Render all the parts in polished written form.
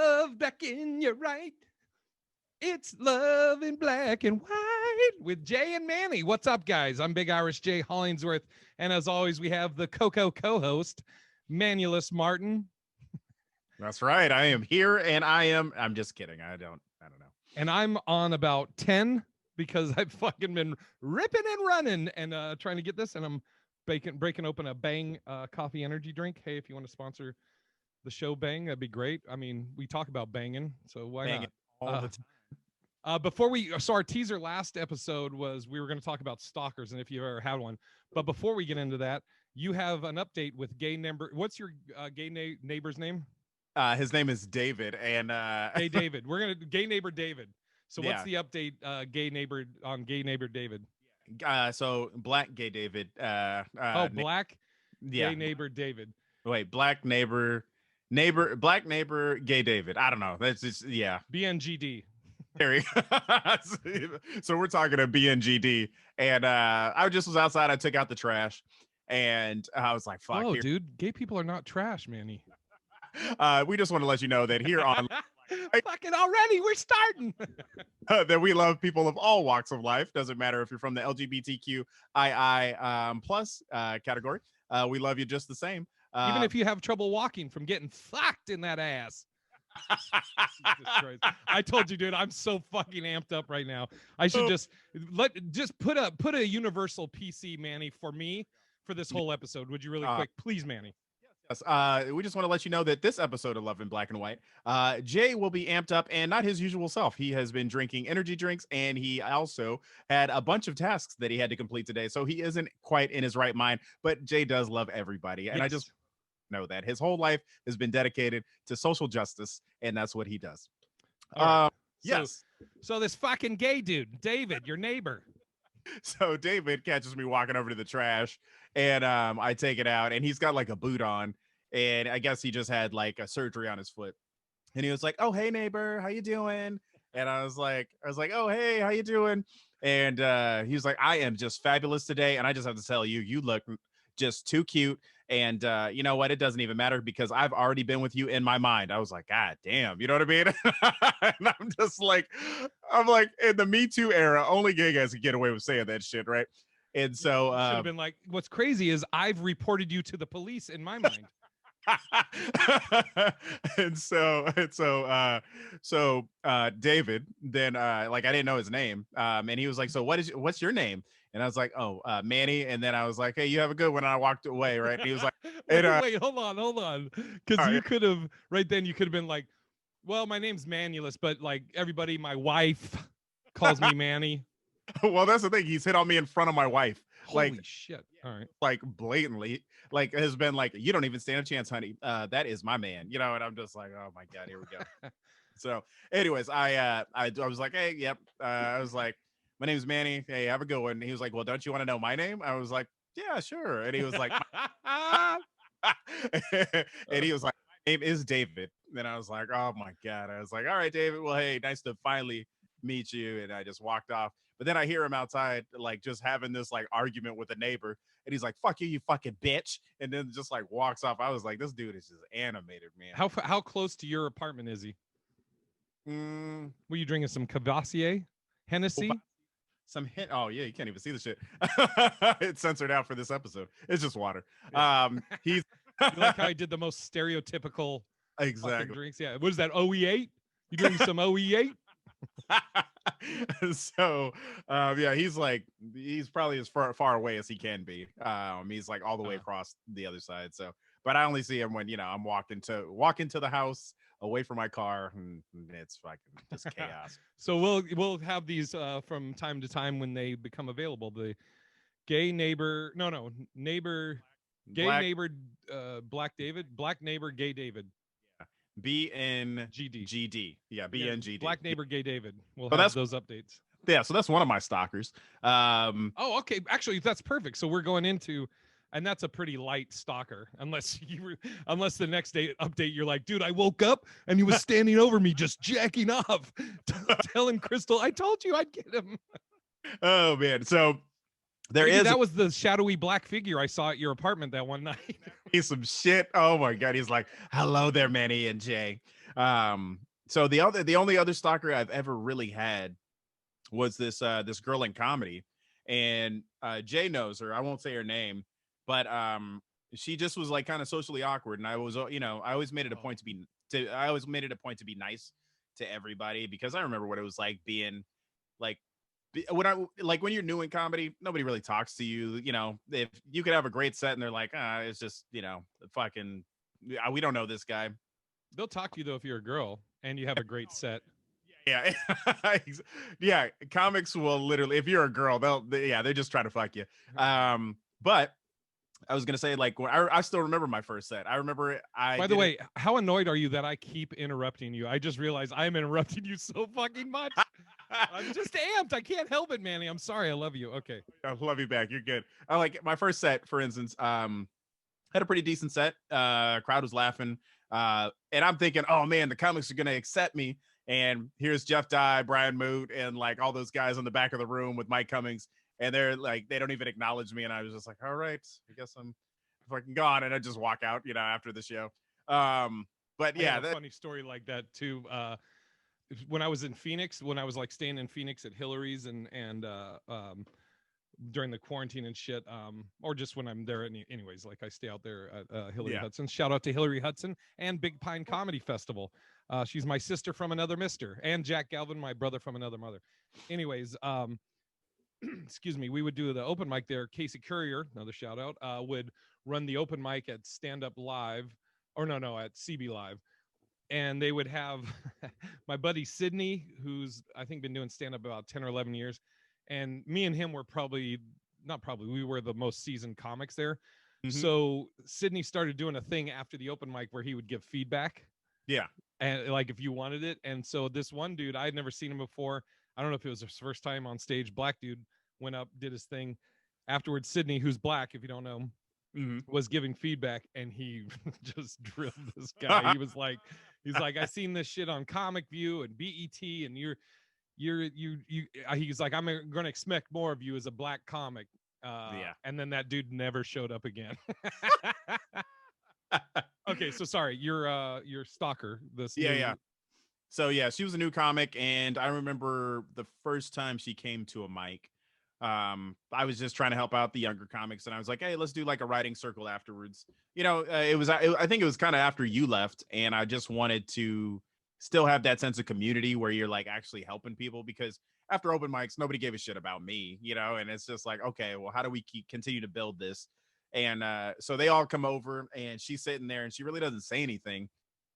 love black and you're right. It's love in black and white with Jay and Manny. What's up, guys? I'm Big Irish Jay Hollingsworth. And as always, we have the Coco co-host, Manulus Martin. That's right. I am here and I'm just kidding. I don't know. And I'm on about 10 because I've fucking been ripping and running and trying to get this. And I'm breaking open a Bang coffee energy drink. Hey, if you want to sponsor the show Bang, that'd be great. I mean, we talk about banging, so why Bang it not? all the time. So our teaser last episode was we were going to talk about stalkers and if you've ever had one. But before we get into that, you have an update with gay neighbor. What's your neighbor's name? His name is David, and Hey David, we're gonna gay neighbor David. So what's Yeah. the update? Gay neighbor David. So black gay David. Black Yeah. gay neighbor David. Wait, black black neighbor, gay David. I don't know. That's just BNGD. Harry. So we're talking to BNGD, and I just was outside. I took out the trash, and I was like, "Fuck, dude, gay people are not trash, Manny." We just want to let you know that here on fucking already we're starting that we love people of all walks of life. Doesn't matter if you're from the LGBTQII plus category. We love you just the same. Even if you have trouble walking from getting fucked in that ass. I told you, dude, I'm so fucking amped up right now. I should just put a universal PC, Manny, for me for this whole episode. Would you really quick, please, Manny? Yes. We just want to let you know that this episode of Love in Black and White, Jay will be amped up and not his usual self. He has been drinking energy drinks, and he also had a bunch of tasks that he had to complete today. So he isn't quite in his right mind, but Jay does love everybody. And yes. I just know that his whole life has been dedicated to social justice, and that's what he does. Right. Yes. So this fucking gay dude, David, your neighbor. So David catches me walking over to the trash, and I take it out, and he's got like a boot on, and I guess he just had like a surgery on his foot. And he was like, "Oh, hey neighbor, how you doing?" And I was like, "Oh, hey, how you doing?" And he was like, "I am just fabulous today, and I just have to tell you, you look just too cute. And you know what? It doesn't even matter because I've already been with you in my mind." I was like, "God damn," you know what I mean? And I'm just like, in the Me Too era, only gay guys can get away with saying that shit, right? And so should have been like, what's crazy is I've reported you to the police in my mind. and so David then like I didn't know his name, and he was like, "So what's your name?" And I was like, "Oh, Manny." And then I was like, "Hey, you have a good one." And I walked away, right? And he was like, wait, hold on, because you could have right then you could have been like, "Well, my name's Manulus, but like everybody, my wife calls me Manny." Well, that's the thing. He's hit on me in front of my wife. Holy shit. All right. Like blatantly, like has been like, "You don't even stand a chance, honey. That is my man," you know, and I'm just like, "Oh my God, here we go." So anyways, I was like, "Hey, yep." I was like, "My name's Manny. Hey, have a good one." And he was like, "Well, don't you want to know my name?" I was like, "Yeah, sure." And he was like, and he was like, "My name is David." And I was like, "Oh my God." I was like, "All right, David. Well, hey, nice to finally meet you." And I just walked off. But then I hear him outside, like just having this like argument with a neighbor. And he's like, "Fuck you, you fucking bitch." And then just like walks off. I was like, this dude is just animated, man. How close to your apartment is he? Were you drinking some Cavassier? Hennessy? Some hint. Oh yeah, you can't even see the shit. It's censored out for this episode. It's just water. He's you like how I did the most stereotypical exactly drinks? Yeah. What is that? OE8? You drinking some OE8? So yeah, he's probably as far away as he can be. He's like all the way across the other side. So, but I only see him when I'm walk into the house away from my car, and it's fucking just chaos. So we'll have these from time to time when they become available. The gay neighbor, neighbor, black David, black neighbor, gay David. BNGD. Yeah, BNGD. Black neighbor, gay David. We'll have those updates. Yeah, so that's one of my stalkers. Oh, okay. Actually, that's perfect. So we're going into, and that's a pretty light stalker, unless the next day update you're like, "Dude, I woke up and he was standing over me just jacking off," telling Crystal, "I told you I'd get him." Oh man, so that was the shadowy black figure I saw at your apartment that one night. He's some shit. Oh my God. He's like, "Hello there, Manny and Jay." So the only other stalker I've ever really had was this girl in comedy, and Jay knows her. I won't say her name, but she just was like kind of socially awkward, and I was I always made it a Oh. point I always made it a point to be nice to everybody, because I remember what it was like being like when I like when you're new in comedy, nobody really talks to you. If you could have a great set and they're like, it's just fucking we don't know this guy. They'll talk to you though if you're a girl and you have a great set. Yeah. Yeah, comics will literally, if you're a girl, they're just trying to fuck you. But I was gonna say, like, I still remember my first set. I remember By the way, how annoyed are you that I keep interrupting you? I just realized I am interrupting you so fucking much. I'm just amped. I can't help it, Manny. I'm sorry. I love you. Okay. I love you back. You're good. I like my first set, for instance, had a pretty decent set. Crowd was laughing. And I'm thinking, oh man, the comics are gonna accept me. And here's Jeff Dye, Brian Moot, and like all those guys in the back of the room with Mike Cummings, and they're like, they don't even acknowledge me. And I was just like, all right, I guess I'm fucking gone. And I just walk out, after the show. But I yeah, have a funny story like that too. When I was in Phoenix, when I was like staying in Phoenix at Hillary's and during the quarantine and shit, or just when I'm there anyways, like I stay out there at Hillary Yeah. Hudson. Shout out to Hillary Hudson and Big Pine Comedy Festival. She's my sister from another mister, and Jack Galvin, my brother from another mother. Anyways, excuse me, we would do the open mic there. Casey Courier, another shout out, would run the open mic at Stand Up Live, or no, at CB Live. And they would have my buddy Sydney, who's I think been doing stand up about 10 or 11 years. And me and him were we were the most seasoned comics there. Mhm. So Sydney started doing a thing after the open mic where he would give feedback. Yeah. And like if you wanted it. And so this one dude, I had never seen him before. I don't know if it was his first time on stage. Black dude went up, did his thing. Afterwards, Sydney, who's black, if you don't know, was giving feedback, and he just drilled this guy. He's like, I seen this shit on Comic View and BET, and he's like, I'm gonna expect more of you as a black comic. Yeah. And then that dude never showed up again. Okay, so sorry, your stalker. Yeah. So yeah, she was a new comic, and I remember the first time she came to a mic. I was just trying to help out the younger comics, and I was like, "Hey, let's do like a writing circle afterwards." I think it was kind of after you left, and I just wanted to still have that sense of community where you're like actually helping people, because after open mics, nobody gave a shit about me, and it's just like, okay, well, how do we continue to build this? And so they all come over, and she's sitting there, and she really doesn't say anything.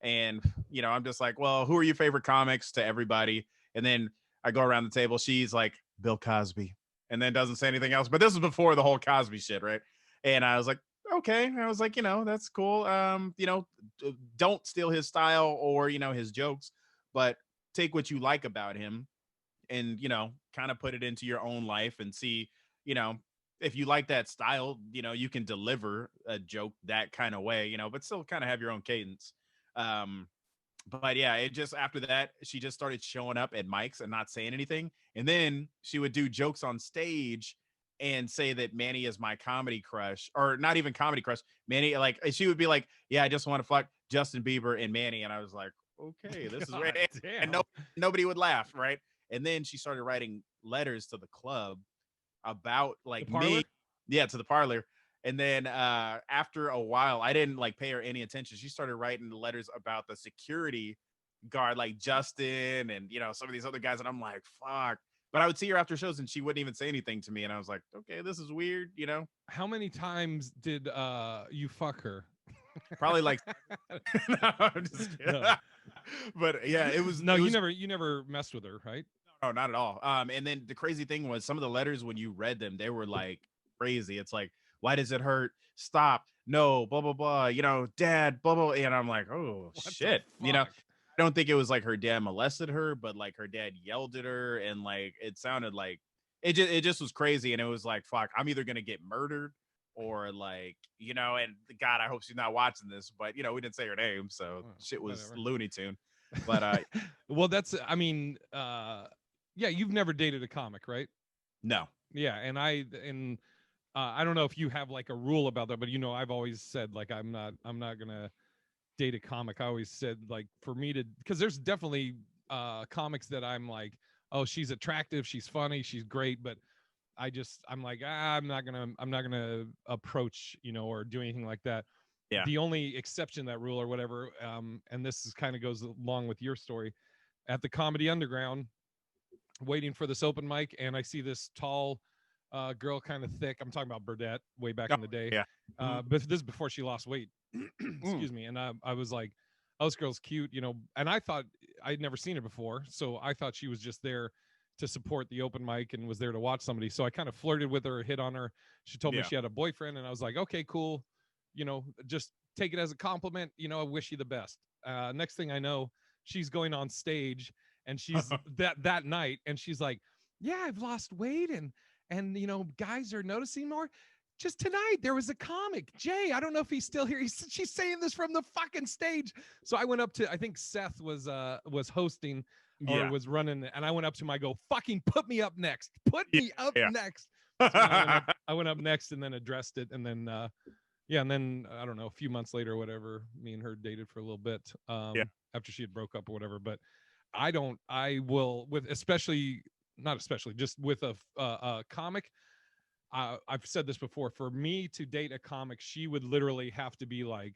And I'm just like, well, who are your favorite comics, to everybody? And then I go around the table. She's like, Bill Cosby, and then doesn't say anything else. But this is before the whole Cosby shit, right? And I was like, okay. I was like, that's cool. Don't steal his style or his jokes, but take what you like about him and kind of put it into your own life and see, if you like that style, you can deliver a joke that kind of way, but still kind of have your own cadence. But yeah, it just, after that, she just started showing up at mics and not saying anything. And then she would do jokes on stage and say that Manny is my comedy crush, or not even comedy crush. Manny, like, she would be like, yeah, I just want to fuck Justin Bieber and Manny. And I was like, okay, this is right. And nobody would laugh, right? And then she started writing letters to the club about like me. Yeah, to the parlor. And then after a while, I didn't like pay her any attention. She started writing letters about the security guard, like Justin and some of these other guys. And I'm like, fuck. But I would see her after shows and she wouldn't even say anything to me. And I was like, okay, this is weird, How many times did you fuck her? Probably like no, I'm just kidding. No. But yeah, it was you never messed with her, right? No, not at all. And then the crazy thing was, some of the letters, when you read them, they were like crazy. It's like, why does it hurt? Stop. No, blah, blah, blah. Dad, blah, blah. And I'm like, oh, shit. I don't think it was like her dad molested her, but like her dad yelled at her. And like, it sounded like it just was crazy. And it was like, fuck, I'm either going to get murdered or like, and God, I hope she's not watching this, but we didn't say her name. So shit was whatever. Looney Tune. But well, yeah, you've never dated a comic, right? No. Yeah. And I don't know if you have like a rule about that, but I've always said like I'm not gonna date a comic, I always said, like, for me to, because there's definitely comics that I'm like, oh, she's attractive, she's funny, she's great, but I'm like, I'm not gonna approach, or do anything like that. Yeah. The only exception to that rule or whatever, and this is kind of goes along with your story, at the Comedy Underground, waiting for this open mic, and I see this tall girl, kind of thick. I'm talking about Burdette way back Oh, in the day. yeah. But this is before she lost weight. Excuse me. And I was like, oh, this girl's cute, and I thought I'd never seen her before. So I thought she was just there to support the open mic and was there to watch somebody. So I kind of flirted with her, hit on her. She told me Yeah. she had a boyfriend, and I was like, okay, cool. Just take it as a compliment. I wish you the best. Next thing I know, she's going on stage, and she's that night, and she's like, yeah, I've lost weight, and guys are noticing more. Just tonight there was a comic, Jay. I don't know if he's still here. She's saying this from the fucking stage. So I went up to, I think Seth was hosting or was running, and I went up to him. I go, fucking put me up next. Put me up next. So I went up next and then addressed it, and then and then I don't know, a few months later or whatever, me and her dated for a little bit after she had broke up or whatever. But I will, with not especially, just with a comic. I've said this before. For me to date a comic, she would literally have to be like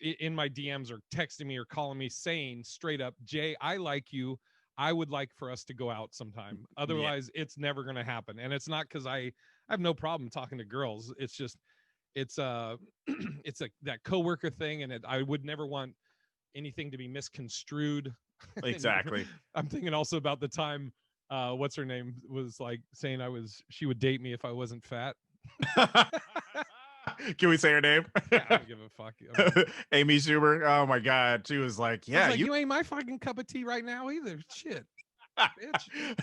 in my DMs or texting me or calling me saying straight up, Jay, I like you. I would like for us to go out sometime. Otherwise, it's never going to happen. And it's not because I have no problem talking to girls. It's just, it's that coworker thing. And I would never want anything to be misconstrued. Exactly. I'm thinking also about the time, what's her name was like saying she would date me if I wasn't fat. Can we say her name? Yeah, I don't give a fuck. I mean, Amy Schumer. Oh my God. She was like, yeah, you ain't my fucking cup of tea right now either. Shit. Bitch.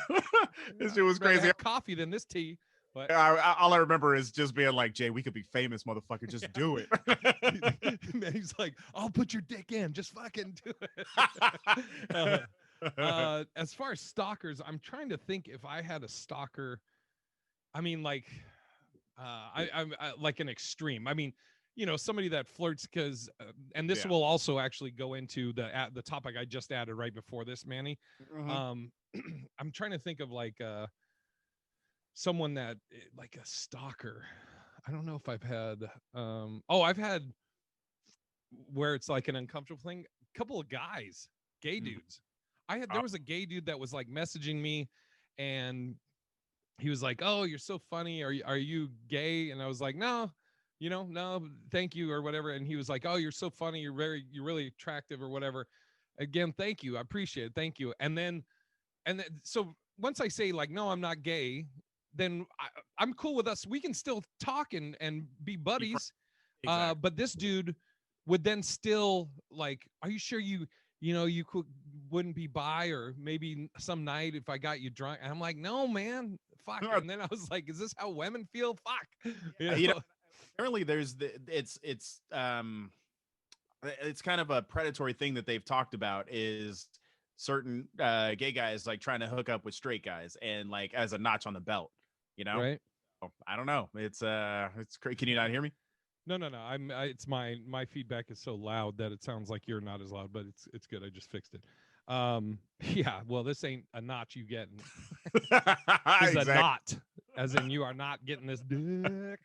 This shit was I'd rather crazy. have coffee than this tea. But all I remember is just being like, Jay, we could be famous, motherfucker. Just do it. Man, he's like, I'll put your dick in. Just fucking do it. As far as stalkers, I'm trying to think if I had a stalker. I mean, like, I'm like an extreme. I mean, somebody that flirts, because, and this will also actually go into the topic I just added right before this, Manny. I'm trying to think of like someone that, like a stalker. I don't know if I've had. I've had where it's like an uncomfortable thing. A couple of guys, gay dudes. There was a gay dude that was like messaging me, and he was like, "Oh, you're so funny. Are you gay?" And I was like, "No, no, thank you," or whatever. And he was like, "Oh, you're so funny. You're really attractive," or whatever. Again, thank you. I appreciate it. Thank you. And then so once I say like, "No, I'm not gay," then I'm cool with us. We can still talk and be buddies. Exactly. But this dude would then still like, "Are you sure you wouldn't be bi, or maybe some night if I got you drunk?" And I'm like, "No, man, fuck." And then I was like, "Is this how women feel?" Fuck. Apparently there's it's kind of a predatory thing that they've talked about, is certain gay guys like trying to hook up with straight guys, and like as a notch on the belt, Right. I don't know. It's can you not hear me? No. It's my feedback is so loud that it sounds like you're not as loud, but it's good. I just fixed it. Yeah. Well, this ain't a notch you getting. This is a knot, as in you are not getting this dick.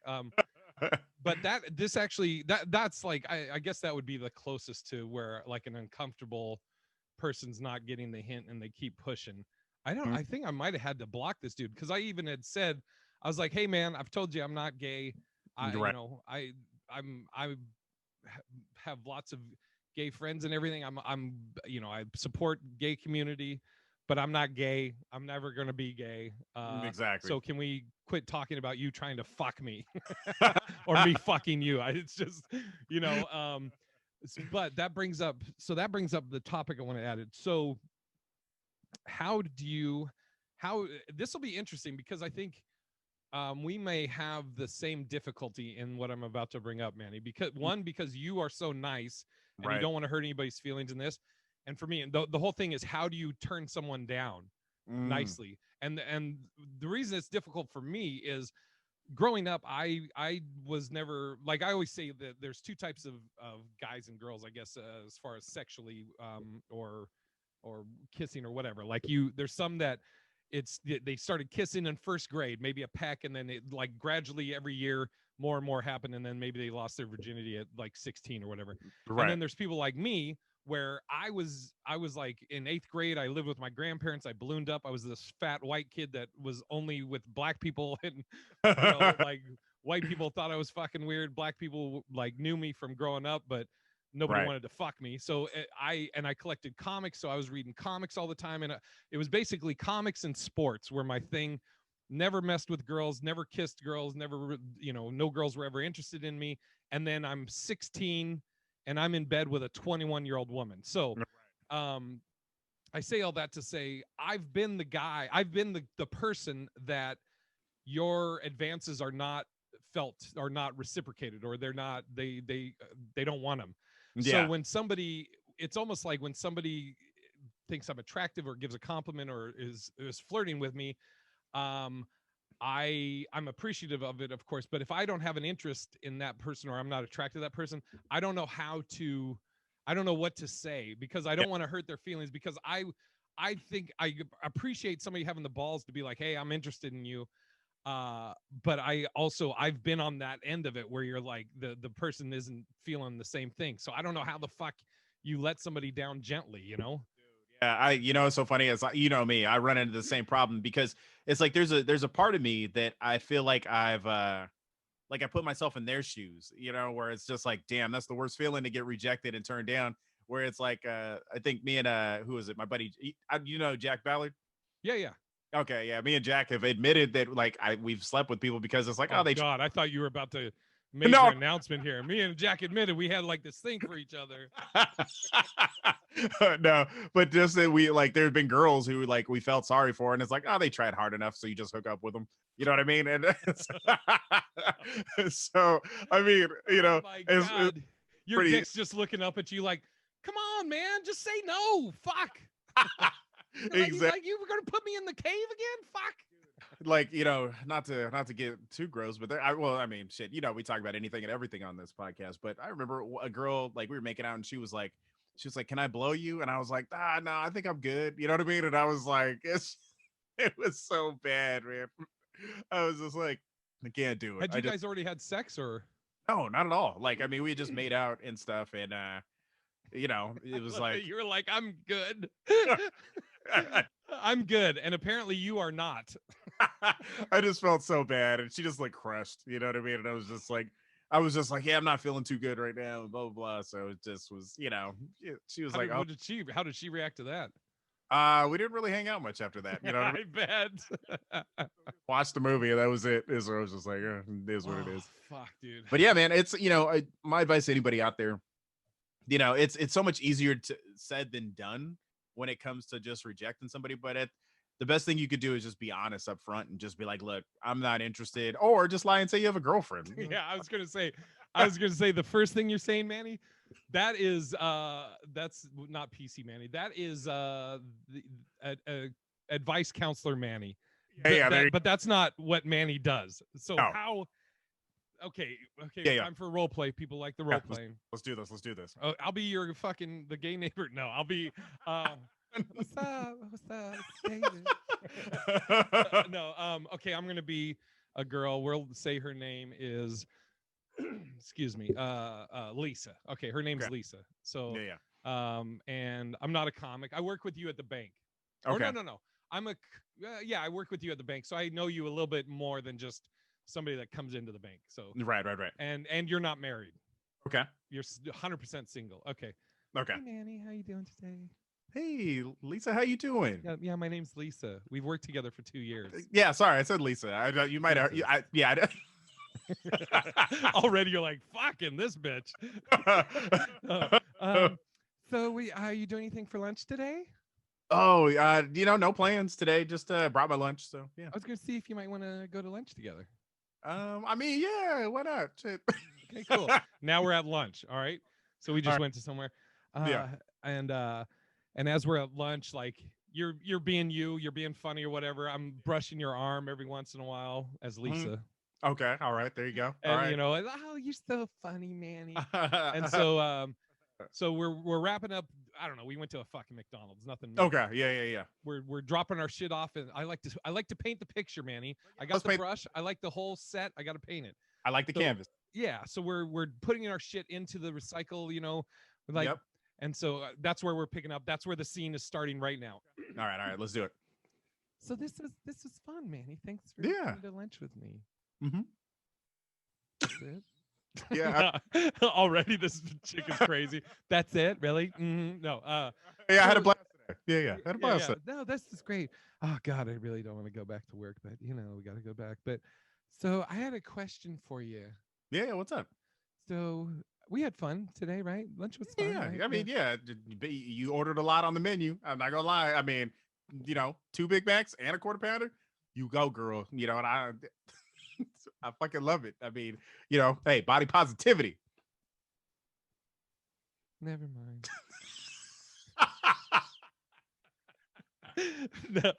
But that's like, I guess that would be the closest to where like an uncomfortable person's not getting the hint and they keep pushing. I think I might have had to block this dude, because I even had said, I was like, "Hey man, I've told you I'm not gay. I have lots of gay friends and everything. I support gay community, but I'm not gay. I'm never going to be gay. Exactly. So can we quit talking about you trying to fuck me or me fucking you?" It's just, but that brings up the topic I want to add it. So how this will be interesting, because I think we may have the same difficulty in what I'm about to bring up, Manny, because you are so nice and you don't want to hurt anybody's feelings in this. And for me, the whole thing is, how do you turn someone down nicely? And the reason it's difficult for me is growing up, I was never like, I always say that there's two types of guys and girls, I guess, as far as sexually, or kissing or whatever. Like there's some that they started kissing in first grade, maybe a peck, and then it like gradually every year more and more happened, and then maybe they lost their virginity at like 16 or whatever. And Right. then there's people like me where I was like in 8th grade. I lived with my grandparents. I ballooned up. I was this fat white kid that was only with black people, and like white people thought I was fucking weird. Black people like knew me from growing up, but nobody Right. wanted to fuck me. So I collected comics, so I was reading comics all the time, and it was basically comics and sports were my thing. Never messed with girls, never kissed girls, never, no girls were ever interested in me. And then I'm 16 and I'm in bed with a 21-year-old woman. So um I say all that to say I've been the guy, I've been the person that your advances are not felt, are not reciprocated, or they're not, they don't want them. So Yeah. when somebody, it's almost like when somebody thinks I'm attractive or gives a compliment or is flirting with me, um I'm appreciative of it, of course, but if I don't have an interest in that person or I'm not attracted to that person, I don't know I don't know what to say, because I Yeah. don't want to hurt their feelings, because I think I appreciate somebody having the balls to be like, hey, I'm interested in you. But I've been on that end of it where you're like the person isn't feeling the same thing. So I don't know how the fuck you let somebody down gently. Yeah, it's so funny. It's like, me, I run into the same problem because it's like there's a part of me that I feel like I've like I put myself in their shoes, where it's just like, damn, that's the worst feeling to get rejected and turned down. Where it's like, I think me and who is it? My buddy, Jack Ballard. Yeah, yeah. Okay, yeah, me and Jack have admitted that like we've slept with people because it's like, Oh oh, they God, I thought you were about to major no. announcement here. Me and Jack admitted we had like this thing for each other. No, but just that we like there've been girls who like we felt sorry for, and it's like, oh, they tried hard enough, so you just hook up with them. You know what I mean? And so I mean, Oh my it's God. Your pretty dick's just looking up at you like, come on, man, just say no. Fuck. exactly. Like you were gonna put me in the cave again? Fuck. Like, not to get too gross, but I mean, shit, we talk about anything and everything on this podcast. But I remember a girl, like, we were making out, and she was like, "Can I blow you?" And I was like, "Ah, no, I think I'm good." You know what I mean? And I was like, it was so bad, man. I was just like, I can't do it. Had you guys already had sex, or No, not at all. Like, I mean, we just made out and stuff, and it was like, you were like, I'm good. I'm good. And apparently you are not. I just felt so bad, and she just like crushed. You know what I mean? And I was just like, yeah, I'm not feeling too good right now, and blah blah blah. So it just was, she was like, oh, How did she react to that? we didn't really hang out much after that. You know what I mean? I bet. Watched the movie, and that was it. I was just like, it is what it is. Fuck, dude. But yeah, man, it's my advice to anybody out there, it's so much easier said than done when it comes to just rejecting somebody. But the best thing you could do is just be honest up front and just be like, look, I'm not interested, or just lie and say you have a girlfriend. Yeah, I was gonna say the first thing you're saying, Manny, that's not PC Manny. That is advice counselor Manny. Yeah, but that's not what Manny does. So no. how? Okay, Yeah. time for role play. People like the role playing. Let's do this. Oh, I'll be your fucking the gay neighbor. No, I'll be. What's up, David? No, okay, I'm gonna be a girl. We'll say her name is, excuse me, Lisa. Okay, her name's Lisa. So, yeah. And I'm not a comic. I work with you at the bank. Okay. Or no. I'm I work with you at the bank, so I know you a little bit more than just somebody that comes into the bank. So Right. And you're not married. Okay. You're 100% single. Okay. Okay. Hey, Manny, how you doing today? Hey, Lisa, how you doing? Yeah, my name's Lisa. We've worked together for 2 years. Yeah, sorry, I said Lisa. You might have. Yeah. Already, you're like fucking this bitch. So, are you doing anything for lunch today? Oh, no plans today. Just brought my lunch, so yeah. I was gonna see if you might want to go to lunch together. I mean, yeah, why not? Shit. Okay, cool. Now we're at lunch. All right. So we just went to somewhere. Yeah. And as we're at lunch, like you're being funny or whatever. I'm brushing your arm every once in a while as Lisa. Okay. All right. There you go. All And right. oh, you're so funny, Manny. And so we're wrapping up. I don't know. We went to a fucking McDonald's. Nothing major. Okay. Yeah. Yeah. Yeah. We're dropping our shit off, and I like to paint the picture, Manny. I got Let's the paint. brush. I like the whole set. I got to paint it. I like the So canvas. yeah, so we're putting our shit into the recycle, like, Yep. and so that's where we're picking up. That's where the scene is starting right now. All right. All right. Let's do it. So this was fun, Manny. Thanks for Yeah. coming to lunch with me. Mm-hmm. That's it. Yeah. Already this chick is crazy. That's it, really? No. Yeah. I had a So- blast today. Yeah. Yeah. I had a blast. yeah. Today. No, this is great. Oh God, I really don't want to go back to work, but we got to go back. But so I had a question for you. Yeah. Yeah. What's up? So we had fun today, right? Lunch was fun. Yeah. Right? I mean, yeah. You ordered a lot on the menu. I'm not gonna lie. I mean, 2 Big Macs and a quarter pounder. You go, girl. And I fucking love it. I mean, hey, body positivity. Never mind. No.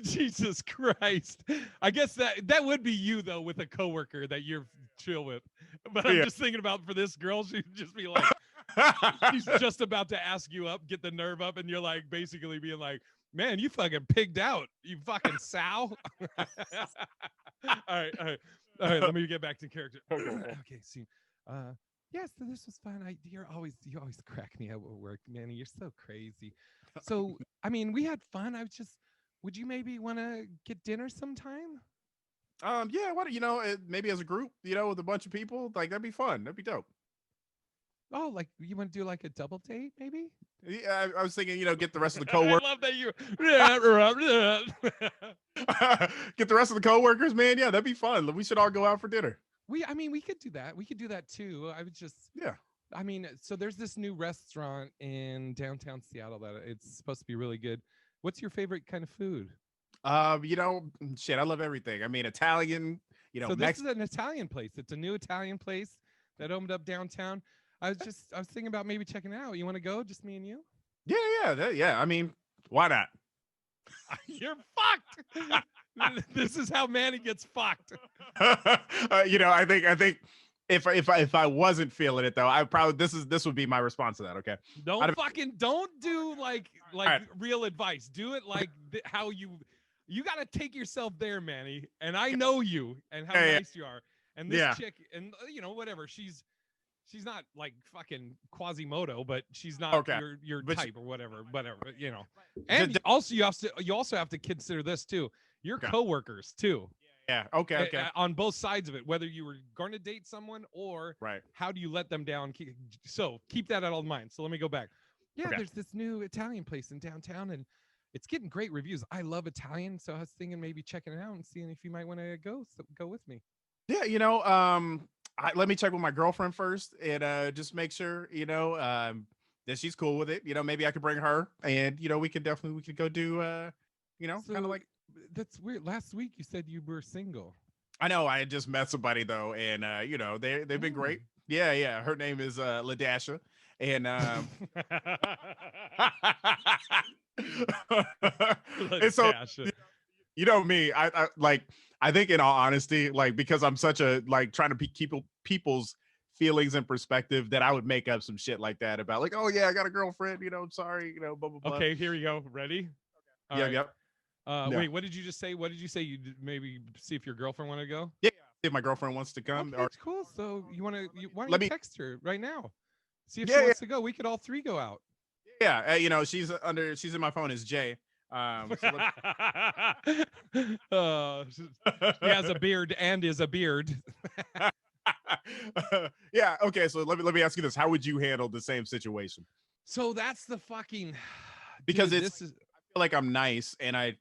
Jesus Christ. I guess that would be you though, with a coworker that you're chill with. But I'm Yeah. just thinking about for this girl, she'd just be like, she's just about to ask you up, get the nerve up, and you're like basically being like, man, you fucking pigged out, you fucking sow. all right. Let me get back to character. Okay, see. Yeah, so this was fun. You always crack me up at work, Manny. You're so crazy. So, I mean, we had fun. Would you maybe want to get dinner sometime? Yeah, maybe as a group, with a bunch of people, like that'd be fun. That'd be dope. Oh, like you want to do like a double date, maybe? Yeah, I was thinking, get the rest of the I coworkers, love that you. get the rest of the coworkers, man. Yeah, that'd be fun. We should all go out for dinner. I mean, we could do that. We could do that too. Yeah. I mean, so there's this new restaurant in downtown Seattle that it's supposed to be really good. What's your favorite kind of food? Shit, I love everything. I mean, Italian, So this is an Italian place. It's a new Italian place that opened up downtown. I was thinking about maybe checking it out. You want to go? Just me and you? Yeah. I mean, why not? You're fucked. This is how Manny gets fucked. I think if I wasn't feeling it though, I probably this would be my response to that. Okay. Don't do like right. real advice. Do it like how you got to take yourself there, Manny. And I know you and how nice you are. And this chick, and whatever, she's not like fucking Quasimodo, but she's not your type or whatever. And also you also have to consider this too. Your coworkers too. Yeah. Okay. On both sides of it, whether you were going to date someone or how do you let them down? So keep that all in mind. So let me go back. Yeah, there's this new Italian place in downtown, and it's getting great reviews. I love Italian, so I was thinking maybe checking it out and seeing if you might want to go with me. Yeah, let me check with my girlfriend first and just make sure that she's cool with it. Maybe I could bring her, and we could go do kind of like. That's weird. Last week you said you were single. I know. I had just met somebody though, and they've been great. Yeah. Her name is LaDasha, and and so me, I like. I think in all honesty, like because I'm such a trying to keep people's feelings in perspective, that I would make up some shit like that about like, oh yeah, I got a girlfriend. Sorry, blah blah blah. Okay, here we go. Ready? All right. Yep. Wait, what did you just say? What did you say? You maybe see if your girlfriend want to go? Yeah, if my girlfriend wants to come. Okay, it's cool. So why don't you text her right now? See if she wants to go. We could all three go out. Yeah, she's in my phone as Jay. She has a beard and is a beard. Yeah. Okay. So let me ask you this: how would you handle the same situation? So that's the fucking because I feel like I'm nice, and I've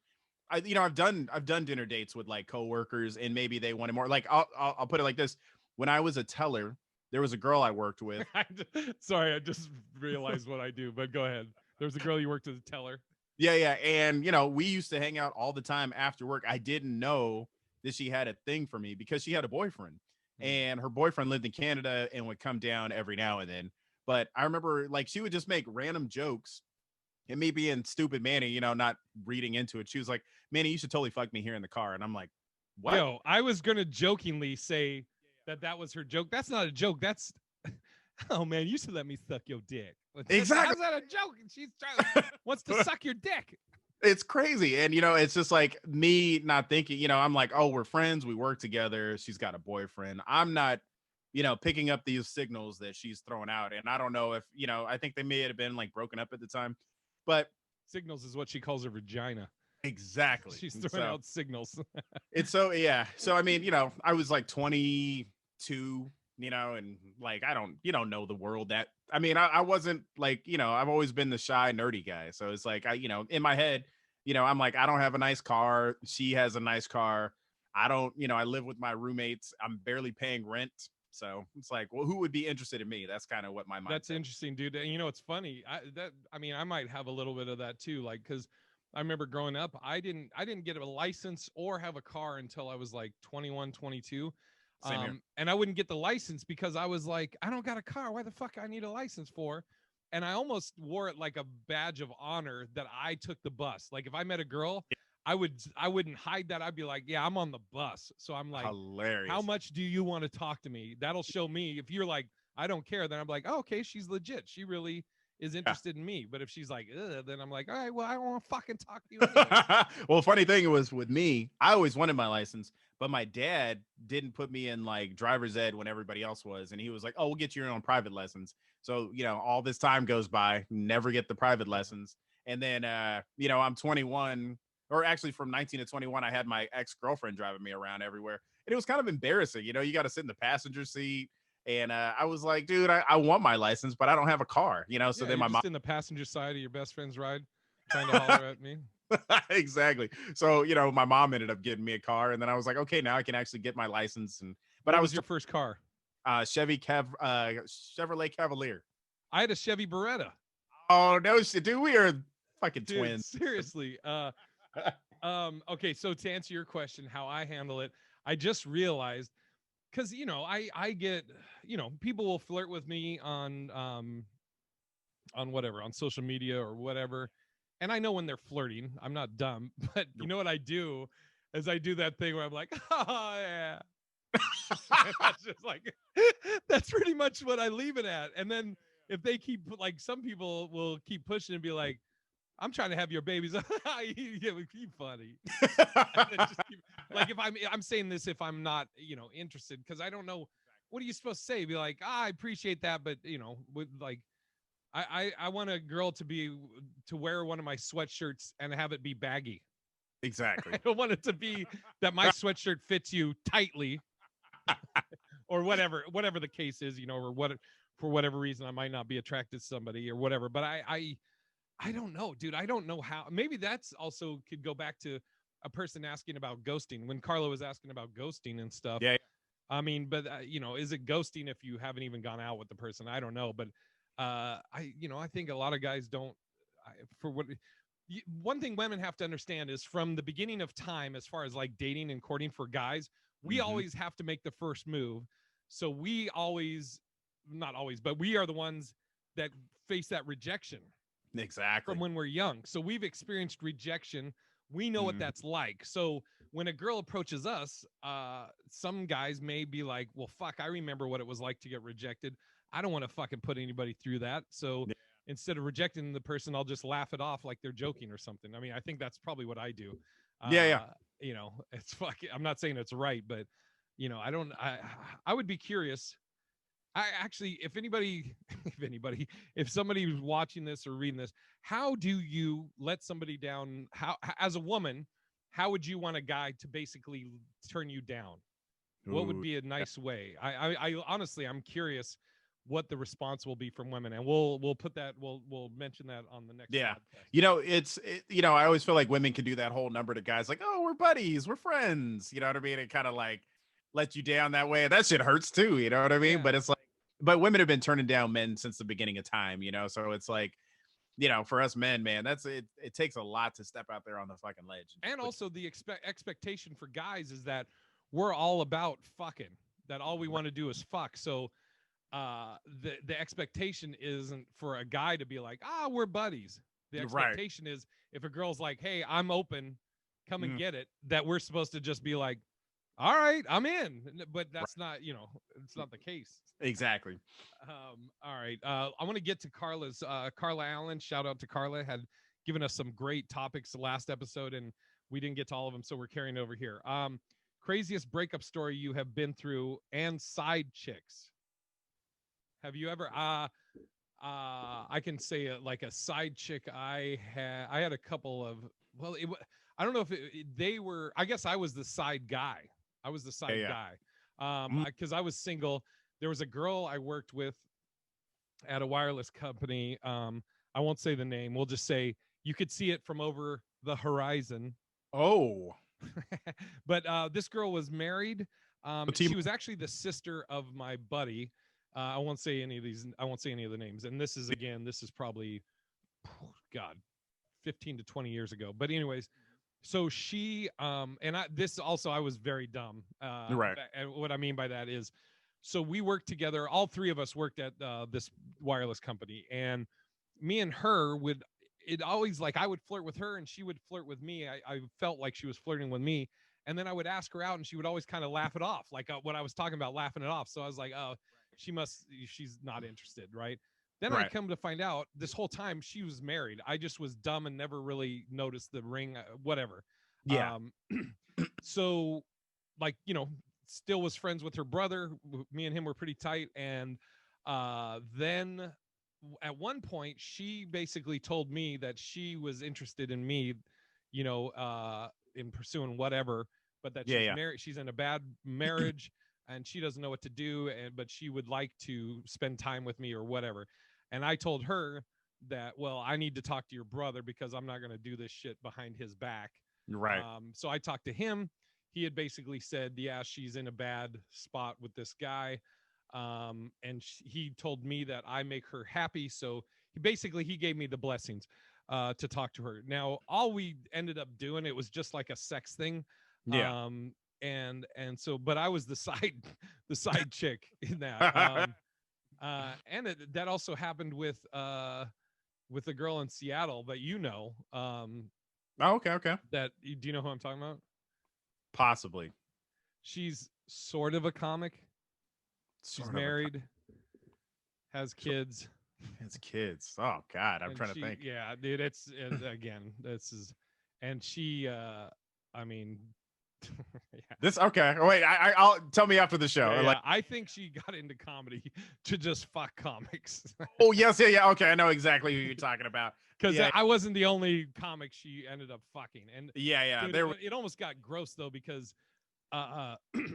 done dinner dates with like coworkers, and maybe they wanted more. Like I'll put it like this: when I was a teller, there was a girl I worked with. Sorry, I just realized what I do, but go ahead. There was a girl you worked as a teller. Yeah. And we used to hang out all the time after work. I didn't know that she had a thing for me because she had a boyfriend, and her boyfriend lived in Canada and would come down every now and then. But I remember like she would just make random jokes, and me being stupid Manny, not reading into it. She was like, Manny, you should totally fuck me here in the car. And I'm like, What? Yo, I was gonna jokingly say that was her joke. That's not a joke. That's oh man, you should let me suck your dick. Exactly. How's that a joke? She's trying wants to suck your dick. It's crazy. And, it's just like me not thinking, I'm like, oh, we're friends. We work together. She's got a boyfriend. I'm not, picking up these signals that she's throwing out. And I don't know if, I think they may have been like broken up at the time, but Signals is what she calls her vagina. exactly. She's And throwing so out signals. it's so, yeah. So, I mean, I was like 22, and like, you don't know the world that, I mean, I wasn't like, I've always been the shy, nerdy guy. So it's like, in my head, I'm like, I don't have a nice car. She has a nice car. I don't, I live with my roommates. I'm barely paying rent. So it's like, well, who would be interested in me? That's kind of what my mindset. That's interesting, dude. And it's funny. I mean, I might have a little bit of that too. Like, because I remember growing up, I didn't get a license or have a car until I was like 21, 22. Same here. And I wouldn't get the license because I was like, I don't got a car. Why the fuck I need a license for? And I almost wore it like a badge of honor that I took the bus. Like if I met a girl, I wouldn't hide that. I'd be like, yeah, I'm on the bus. So I'm like, Hilarious. how much do you want to talk to me? That'll show me. If you're like, I don't care, then I'm like, oh, okay, she's legit. She really is interested in me. But if she's like, ugh, then I'm like, all right, well, I don't want to fucking talk to you anyway. Well, funny thing was with me, I always wanted my license, but my dad didn't put me in like driver's ed when everybody else was. And he was like, oh, we'll get you your own private lessons. So, all this time goes by, never get the private lessons. And then, I'm 21, or actually from 19 to 21, I had my ex-girlfriend driving me around everywhere. And it was kind of embarrassing. You got to sit in the passenger seat. And I was like, dude, I want my license, but I don't have a car, So Yeah, then you're my mom just in the passenger side of your best friend's ride, trying to holler at me. exactly. So, my mom ended up getting me a car, and then I was like, okay, now I can actually get my license. But What I was was your first car? Chevrolet Cavalier. I had a Chevy Beretta. Oh no, shit, dude, we are fucking Dude, twins. seriously. Okay, so to answer your question, how I handle it, I just realized because I get people will flirt with me on whatever, on social media or whatever, and I know when they're flirting. I'm not dumb, but you know what I do is I do that thing where I'm like, oh yeah. That's just like that's pretty much what I leave it at. And then if they keep like some people will keep pushing and be like, I'm trying to have your babies. Yeah, we keep funny. Just keep, like if I'm saying this if I'm not interested because I don't know what are you supposed to say. Be like, I appreciate that, but with like I want a girl to wear one of my sweatshirts and have it be baggy. Exactly. I don't want it to be that my sweatshirt fits you tightly or whatever the case is, or what for whatever reason I might not be attracted to somebody or whatever. But I don't know, dude. I don't know how. Maybe that's also could go back to a person asking about ghosting when Carla was asking about ghosting and stuff. Yeah. I mean, but is it ghosting if you haven't even gone out with the person? I don't know, but I think a lot of guys don't. For what one thing women have to understand is from the beginning of time, as far as like dating and courting for guys, we always have to make the first move. So we always, not always, but we are the ones that face that rejection. Exactly. From when we're young. So we've experienced rejection. We know what that's like. So when a girl approaches us, some guys may be like, well, fuck, I remember what it was like to get rejected. I don't want to fucking put anybody through that. So instead of rejecting the person, I'll just laugh it off like they're joking or something. I mean, I think that's probably what I do. Yeah. It's fucking, I'm not saying it's right, but I would be curious. I actually, if somebody was watching this or reading this, how do you let somebody down? How, as a woman, how would you want a guy to basically turn you down? What would be a nice way? I honestly, I'm curious what the response will be from women, and we'll mention that on the next. Podcast. I always feel like women can do that whole number to guys like, oh, we're buddies, we're friends. You know what I mean? It kind of like let you down that way. That shit hurts too. You know what I mean? Yeah. But it's like, but women have been turning down men since the beginning of time. So it's like, for us men, man, that's it. It takes a lot to step out there on the fucking ledge. And also the expectation for guys is that we're all about fucking. That all we want to do is fuck. So the expectation isn't for a guy to be like, we're buddies. The expectation is if a girl's like, hey, I'm open, come and get it, that we're supposed to just be like, All right, I'm in. But that's not, it's not the case. Exactly. All right. I want to get to Carla's. Carla Allen, shout out to Carla, had given us some great topics the last episode, and we didn't get to all of them, so we're carrying over here. Craziest breakup story you have been through and side chicks. Have you ever? I can say like a side chick. I had a couple of. Well, I don't know if they were. I guess I was the side guy. I was the side Yeah. guy. Mm. Because I was single. There was a girl I worked with at a wireless company. I won't say the name. We'll just say you could see it from over the horizon. Oh. But this girl was married. What She team? was actually the sister of my buddy. I won't say any of these. I won't say any of the names. And this is probably, God, 15 to 20 years ago. But anyways, so she and this also I was very dumb. Right. And what I mean by that is, so we worked together. All three of us worked at this wireless company, and me and her would. It always like I would flirt with her and she would flirt with me. I felt like she was flirting with me, and then I would ask her out and she would always kind of laugh it off, like what I was talking about, laughing it off. So I was like, oh, she's not interested, right? Then I Right. come to find out this whole time she was married. I just was dumb and never really noticed the ring, whatever. Yeah. Um, so, like, still was friends with her brother. Me and him were pretty tight. And then at one point, she basically told me that she was interested in me, in pursuing whatever, but that Yeah. she's Yeah. married. She's in a bad marriage and she doesn't know what to do. But she would like to spend time with me or whatever. And I told her that, well, I need to talk to your brother because I'm not going to do this shit behind his back. Right. So I talked to him. He had basically said, yeah, she's in a bad spot with this guy. And he told me that I make her happy. So he gave me the blessings to talk to her. Now, all we ended up doing, it was just like a sex thing. Yeah. And so, but I was the side chick in that. And that also happened with a girl in Seattle that Oh, okay. Okay. do you know who I'm talking about? Possibly. She's sort of a comic. She's Sort of married, has kids. as kids. Oh God, I'm And trying to think. yeah, dude, again, this is, and she, I mean, yeah. This okay. Wait, I'll tell me after the show. Yeah, Like, I think she got into comedy to just fuck comics. oh yes, yeah. Okay, I know exactly who you're talking about. Because Yeah. I wasn't the only comic she ended up fucking. And Yeah. dude, There it almost got gross though because,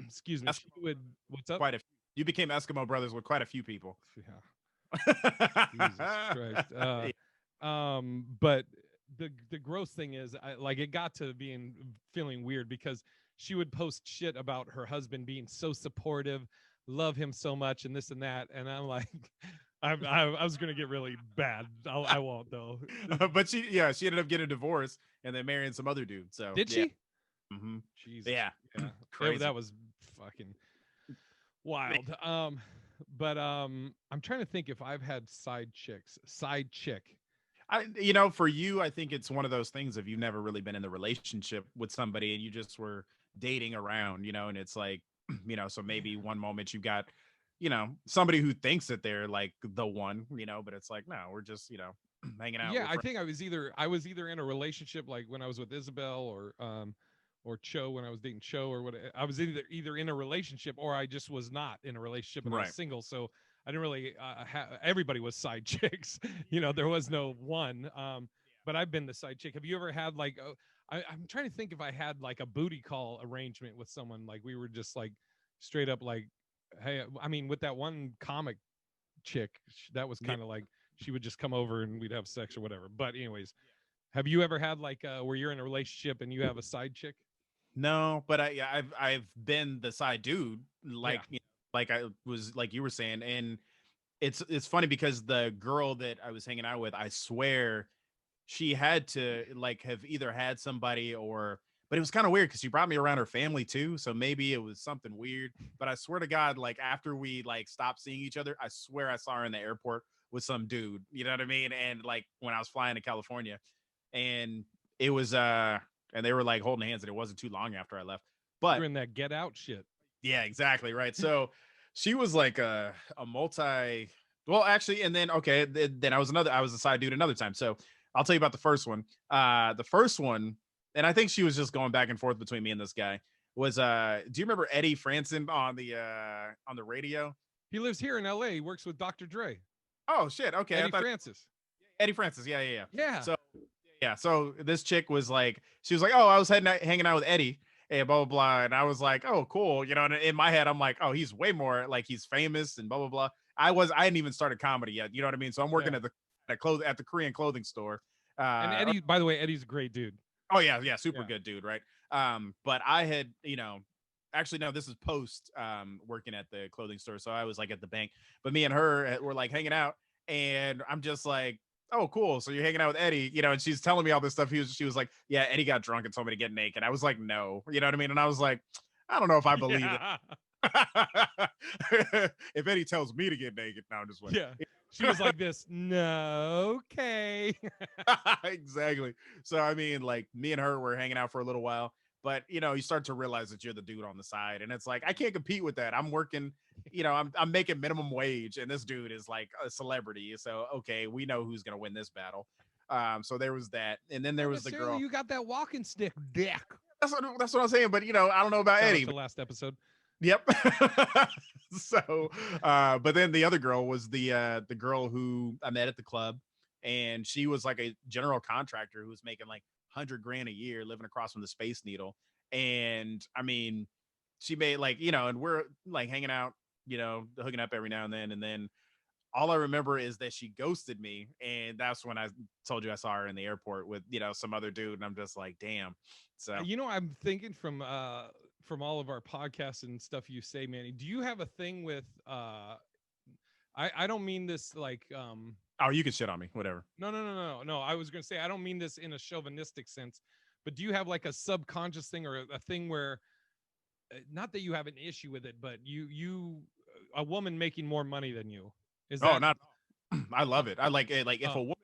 excuse me, That's she would. What's up? quite a. You became Eskimo brothers with quite a few people. Yeah. Jesus Christ. But the gross thing is, it got to feeling weird because she would post shit about her husband being so supportive, love him so much, and this and that, and I'm like, I was gonna get really bad. I won't though. But she ended up getting a divorce and then marrying some other dude. So Did yeah. she? Mm-hmm. Jesus. Yeah. Yeah. Crazy. That was fucking wild. But I'm trying to think if I've had side chick. For you, I think it's one of those things if you've never really been in the relationship with somebody and you just were dating around, and it's like, so maybe one moment you got, somebody who thinks that they're like the one, but it's like, no, we're just, hanging out. Yeah, I think I was either in a relationship like when I was with Isabel or Cho when I was dating Cho or what. I was either in a relationship or I just was not in a relationship and I Right. was single. So I didn't really everybody was side chicks. There was no one. But I've been the side chick. Have you ever had like I'm trying to think if I had like a booty call arrangement with someone, like we were just like straight up like, hey, I mean with that one comic chick, that was kind of like she would just come over and we'd have sex or whatever. But anyways, have you ever had like where you're in a relationship and you have a side chick? No, but I've been the side dude, like Yeah. like I was like you were saying, and it's funny because the girl that I was hanging out with, I swear she had to like have either had somebody but it was kind of weird because she brought me around her family too, so maybe it was something weird. But I swear to God, like after we like stopped seeing each other, I swear I saw her in the airport with some dude, you know what I mean? And like when I was flying to California, and it was and they were like holding hands, and it wasn't too long after I left. But You're in that Get Out shit. yeah, exactly right. So she was like a well, actually, and then okay, then I was a side dude another time. So I'll tell you about the first one. The first one, and I think she was just going back and forth between me and this guy. Was do you remember Eddie Franson on the radio? He lives here in L.A. He works with Dr. Dre. Oh shit, okay. I Eddie thought Francis. Eddie Francis. Yeah, yeah, yeah. Yeah. So yeah, so this chick was like, she was like, "Oh, I was hanging out with Eddie, and blah blah blah," and I was like, "Oh, cool," you know. And in my head, I'm like, "Oh, he's way more like he's famous and blah blah blah." I hadn't even started comedy yet, you know what I mean? So I'm working Yeah. at the Korean clothing store. And Eddie, by the way, Eddie's a great dude. Oh yeah, yeah, super Yeah. good dude, right? But I had, you know, actually no, this is post working at the clothing store, so I was like at the bank. But me and her were like hanging out, and I'm just like, oh, cool. So you're hanging out with Eddie, you know, and she's telling me all this stuff. She was like, yeah, Eddie got drunk and told me to get naked. I was like, no, you know what I mean? And I was like, I don't know if I believe it. Yeah. If Eddie tells me to get naked, no, I'm just like, Yeah. She was like this. No, okay. exactly. So I mean, like me and her were hanging out for a little while, but you know, you start to realize that you're the dude on the side, and it's like I can't compete with that. I'm working, you know, I'm making minimum wage, and this dude is like a celebrity. So okay, we know who's gonna win this battle. So there was that, and then there was the girl. You got that walking stick, dick. That's what I'm saying. But you know, I don't know about Shout Eddie. out to last episode. Yep. So, but then the other girl was the girl who I met at the club, and she was like a general contractor who was making like 100 grand a year, living across from the Space Needle. And I mean, she made like, you know, and we're like hanging out, you know, hooking up every now and then all I remember is that she ghosted me, and that's when I told you I saw her in the airport with, you know, some other dude, and I'm just like, damn. So You know, I'm thinking from all of our podcasts and stuff you say, Manny. Do you have a thing with I don't mean this like oh, you can shit on me, whatever. no. I was gonna say I don't mean this in a chauvinistic sense, but do you have like a subconscious thing or a thing where not that you have an issue with it, but you a woman making more money than you? Is Oh, that not I love oh, it. I like it. Like oh.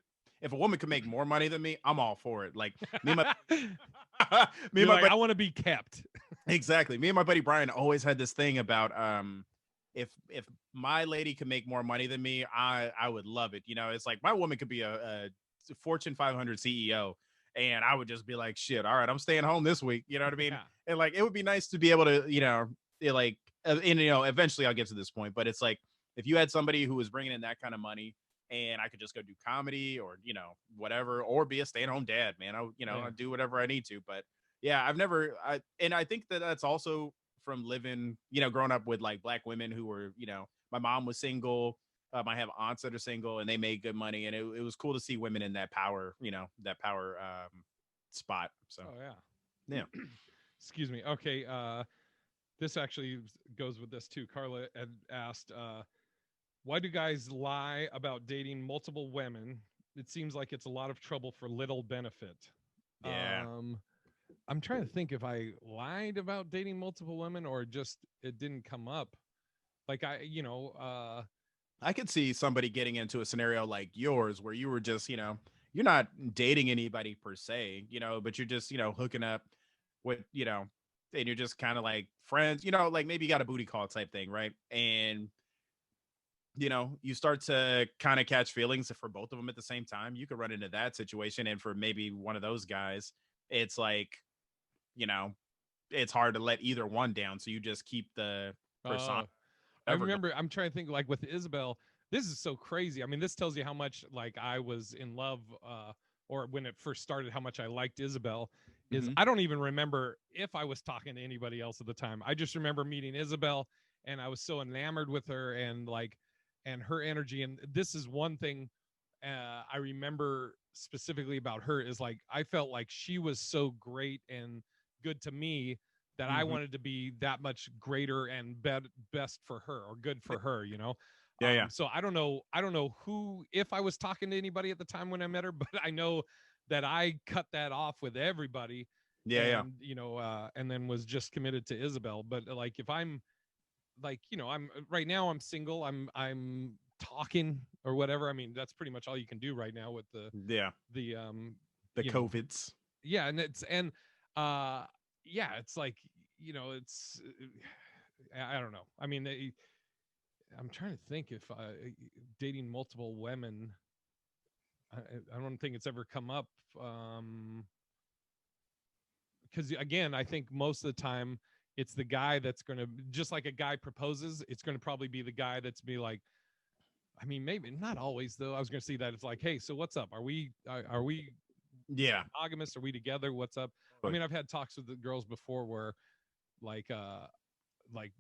if a woman can make more money than me, I'm all for it. Like me and my me You're and my like, buddy, I want to be kept. exactly. Me and my buddy Brian always had this thing about if my lady could make more money than me, I would love it. You know, it's like my woman could be a Fortune 500 CEO, and I would just be like, shit, all right, I'm staying home this week. You know what I mean? Yeah. And like it would be nice to be able to, you know, like and you know, eventually I'll get to this point, but it's like if you had somebody who was bringing in that kind of money, and I could just go do comedy or, you know, whatever, or be a stay-at-home dad, man. You know, Yeah. I do whatever I need to. But yeah, and I think that that's also from living, you know, growing up with like black women who were, you know, my mom was single. I have aunts that are single and they made good money. And it was cool to see women in that power, you know, that power spot. So, Oh yeah. yeah. Excuse me. Okay. This actually goes with this too. Carla had asked, why do guys lie about dating multiple women? It seems like it's a lot of trouble for little benefit. Yeah. I'm trying to think if I lied about dating multiple women or just it didn't come up. Like I could see somebody getting into a scenario like yours where you were just, you know, you're not dating anybody per se, you know, but you're just, you know, hooking up with, you know, and you're just kind of like friends, you know, like maybe you got a booty call type thing, right? And, you know, you start to kind of catch feelings for both of them at the same time. You could run into that situation. And for maybe one of those guys, it's like, you know, it's hard to let either one down. So you just keep the persona. I remember I'm trying to think like with Isabel, this is so crazy. I mean, this tells you how much like I was in love or when it first started, how much I liked Isabel is I don't even remember if I was talking to anybody else at the time. I just remember meeting Isabel and I was so enamored with her and like and her energy. And this is one thing I remember specifically about her is like I felt like she was so great and good to me that I wanted to be that much greater and best for her or good for her, you know? Yeah. So I don't know who, if I was talking to anybody at the time when I met her, but I know that I cut that off with everybody. Yeah. And, you know, and then was just committed to Isabel. But like, if I'm like, you know, I'm right now I'm single, I'm talking or whatever. I mean, that's pretty much all you can do right now with the Yeah. The you know, COVIDs. yeah. And it's like it's I don't know. I mean, I'm trying to think if dating multiple women. I, I don't think it's ever come up. Because again, I think most of the time it's the guy that's going to, just like a guy proposes, it's going to probably be the guy that's be like, I mean, maybe not always though. I was going to see that it's like, hey, so what's up? Are we Yeah. monogamous? Are we together? What's up? I mean, I've had talks with the girls before where like like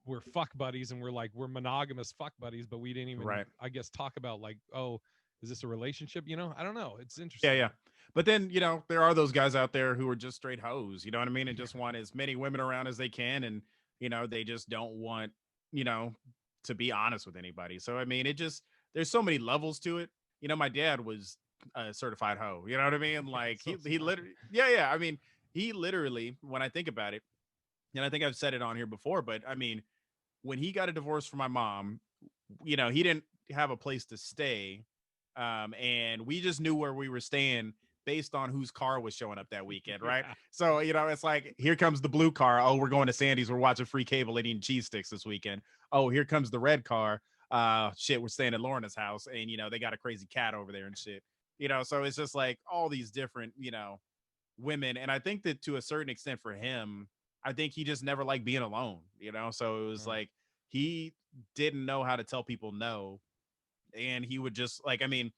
we're fuck buddies and we're monogamous fuck buddies, but we didn't even, Right. I guess, talk about like, oh, is this a relationship? I don't know. It's Yeah, interesting. yeah. But then, there are those guys out there who are just straight hoes, you know what I mean? And just want as many women around as they can. And, they just don't want, you know, to be honest with anybody. So, I mean, there's so many levels to it. My dad was a certified hoe, you know what I mean? Like So he smart. literally, yeah, yeah. I mean, he literally, when I think about it, and I think I've said it on here before, but I mean, when he got a divorce from my mom, he didn't have a place to stay. And we just knew where we were staying based on whose car was showing up that weekend, right? Yeah. So, it's like, here comes the blue car. Oh, we're going to Sandy's. We're watching free cable and eating cheese sticks this weekend. Oh, here comes the red car. Shit, we're staying at Lorna's house, and they got a crazy cat over there and shit. So it's just like all these different, women. And I think that to a certain extent for him, I think he just never liked being alone, So it was Mm. like he didn't know how to tell people no. And he would just like, I mean,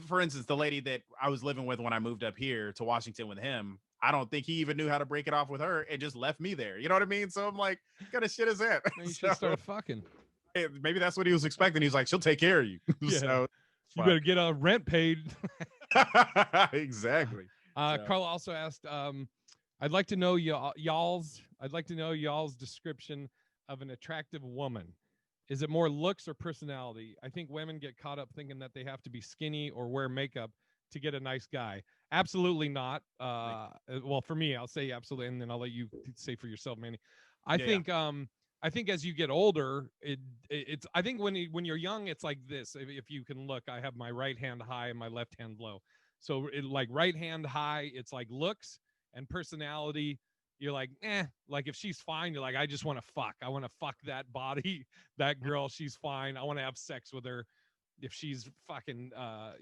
for instance, the lady that I was living with when I moved up here to Washington with him, I don't think he even knew how to break it off with her and just left me there. You know what I mean? So I'm like, what kind of shit is that? Man, you should So have started fucking. maybe that's what he was expecting. He's like, she'll take care of you. Yeah. So You fuck. better get a rent paid. Exactly. So Carla also asked, I'd like to know y'all's description of an attractive woman. Is it more looks or personality? I think women get caught up thinking that they have to be skinny or wear makeup to get a nice guy. Absolutely not. Well, for me, I'll say absolutely, and then I'll let you say for yourself, Manny. I yeah, yeah. think I think as you get older, it's I think when you're young, it's like this. If you can look, I have my right hand high and my left hand low. So like right hand high, it's like looks and personality. You're like, like if she's fine, you're like, I just want to fuck. I want to fuck that body, that girl. She's fine. I want to have sex with her. If she's fucking, a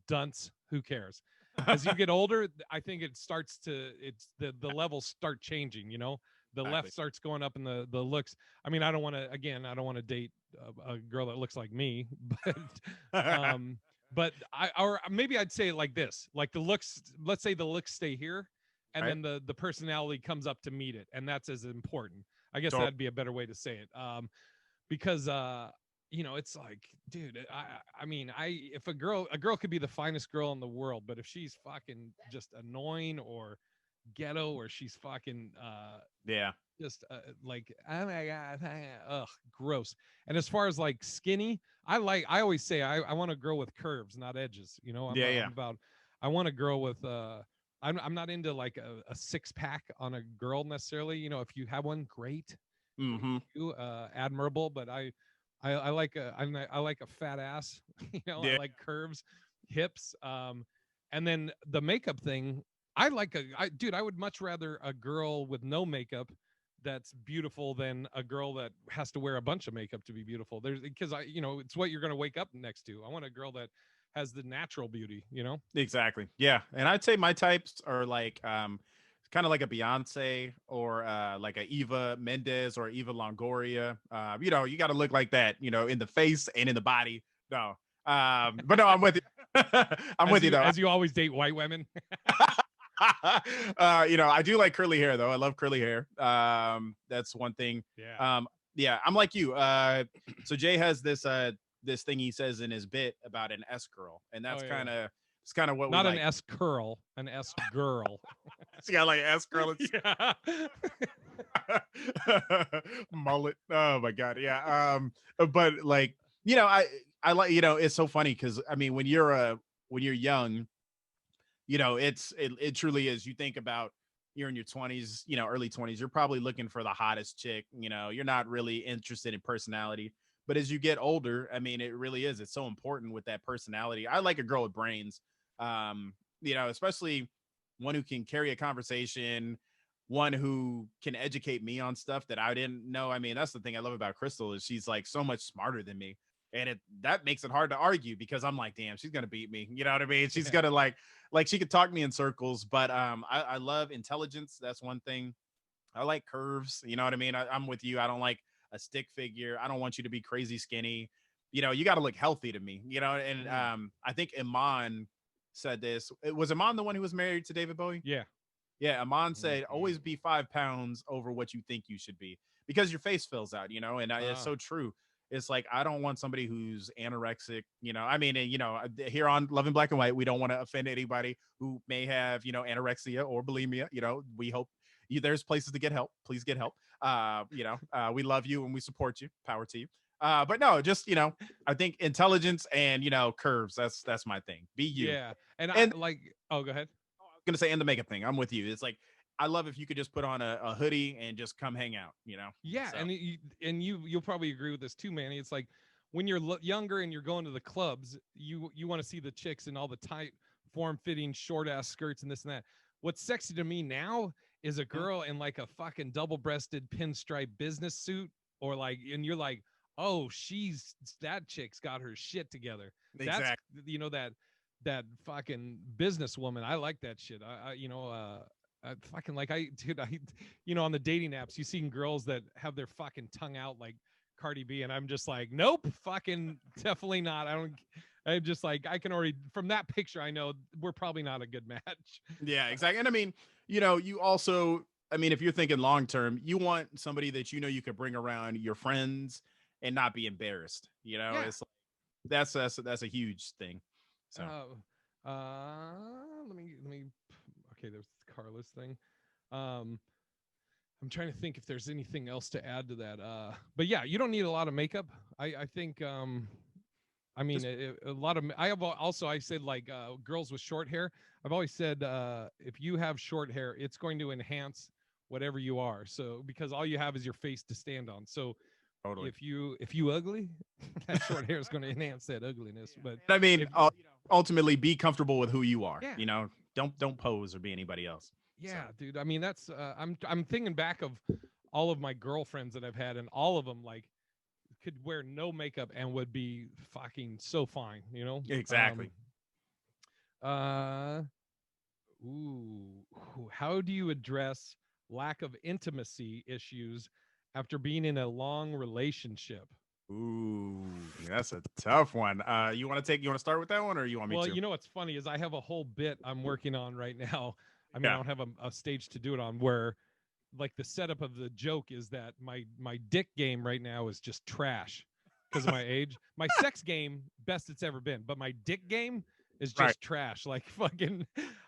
dunce, who cares? As you get older, I think it's the levels start changing. The Exactly. left starts going up, and the looks. I mean, I don't want to date a girl that looks like me, but but or maybe I'd say it like this: like the looks. Let's say the looks stay here, and Right. then the personality comes up to meet it, and that's as important. I guess So that'd be a better way to say it. Because it's like, dude, I mean, if a girl could be the finest girl in the world, but if she's fucking just annoying or ghetto, or she's fucking yeah. just like, oh my god, ugh, gross. And as far as like skinny, I always say I want a girl with curves, not edges. Yeah, yeah. I want a girl with I'm not into like a six pack on a girl necessarily. If you have one, great, good Mm-hmm. for you, admirable. But I like I like a fat ass. I Yeah. like curves, hips, and then the makeup thing. Dude, I would much rather a girl with no makeup that's beautiful than a girl that has to wear a bunch of makeup to be beautiful. There's because it's what you're going to wake up next to. I want a girl that has the natural beauty. Exactly. Yeah. And I'd say my types are like kind of like a Beyonce or like a Eva Mendes or Eva Longoria. You got to look like that, in the face and in the body. No. But no, I'm with you. I'm as with you you though. as you always date white women. I do like curly hair though. I love curly hair. That's one thing. Yeah. Yeah, I'm like you. So Jay has this thing he says in his bit about an S girl, and Oh that's yeah, yeah. kind of what we Not an like. S curl, an S girl. She got like S girl. Yeah. Mullet. Oh my god. Yeah. But like, I like, it's so funny because I mean when you're young, it truly is. You think about you're in your 20s, early 20s, you're probably looking for the hottest chick, you're not really interested in personality. But as you get older, I mean, it really is. It's so important with that personality. I like a girl with brains, especially one who can carry a conversation, one who can educate me on stuff that I didn't know. I mean, that's the thing I love about Crystal is she's like so much smarter than me. And that makes it hard to argue because I'm like, damn, she's gonna beat me. You know what I mean? She's Yeah. gonna like she could talk me in circles, but I love intelligence. That's one thing. I like curves. You know what I mean? I'm with you. I don't like a stick figure. I don't want you to be crazy skinny. You know, you got to look healthy to me. You know, and Mm. I think Iman said this. It was Iman the one who was married to David Bowie. Yeah. Yeah, Iman said, Mhm. always be 5 pounds over what you think you should be because your face fills out, you know, and it's Ah. so true. It's like, I don't want somebody who's anorexic, you know. I mean, you know, here on Love in Black and White, we don't want to offend anybody who may have, you know, anorexia or bulimia. You know, we hope there's places to get help. Please get help. You know, we love you and we support you. Power to you. But no, just, you know, I think intelligence and, you know, curves. That's my thing. Be you. Yeah. And I And like, oh, go ahead. gonna say and the makeup thing. I'm with you. It's like I love if you could just put on a hoodie and just come hang out, you know. Yeah, So and you'll probably agree with this too, Manny. It's like when you're younger and you're going to the clubs, you want to see the chicks in all the tight, form-fitting, short-ass skirts and this and that. What's sexy to me now is a Mhm. girl in like a fucking double-breasted pinstripe business suit, or like, and you're like, oh, that chick's got her shit together. That's Exactly. that fucking businesswoman. I like that shit. Fucking like dude, on the dating apps, you seen girls that have their fucking tongue out like Cardi B, and I'm just like, nope, fucking definitely not. I'm just like, I can already from that picture, I know we're probably not a good match. Yeah, exactly. And I mean, you know, you also, I mean, if you're thinking long term, you want somebody that you know you could bring around your friends and not be embarrassed. You know, Yeah. it's like that's a huge thing. So Let me. Okay, there's Carla's thing. Um, I'm trying to think if there's anything else to add to that. But yeah, you don't need a lot of makeup. I think I mean, just a lot of I have also I said like girls with short hair. I've always said if you have short hair, it's going to enhance whatever you are. So because all you have is your face to stand on. So totally. if you ugly, that short hair is going to enhance that ugliness. But And I mean, if ultimately, be comfortable with who you are. yeah, You know, don't pose or be anybody else. So yeah, dude. I mean, that's I'm thinking back of all of my girlfriends that I've had, and all of them like could wear no makeup and would be fucking so fine, you know. exactly. Uh ooh, how do you address lack of intimacy issues after being in a long relationship? Ooh, that's a tough one. You want to start with that one, or you want me Well, to? you know what's funny is I have a whole bit I'm working on right now. I mean, I Yeah. don't have a stage to do it on where like the setup of the joke is that my dick game right now is just trash because of my age. My sex game best it's ever been, but my dick game is Right. just trash. Like fucking,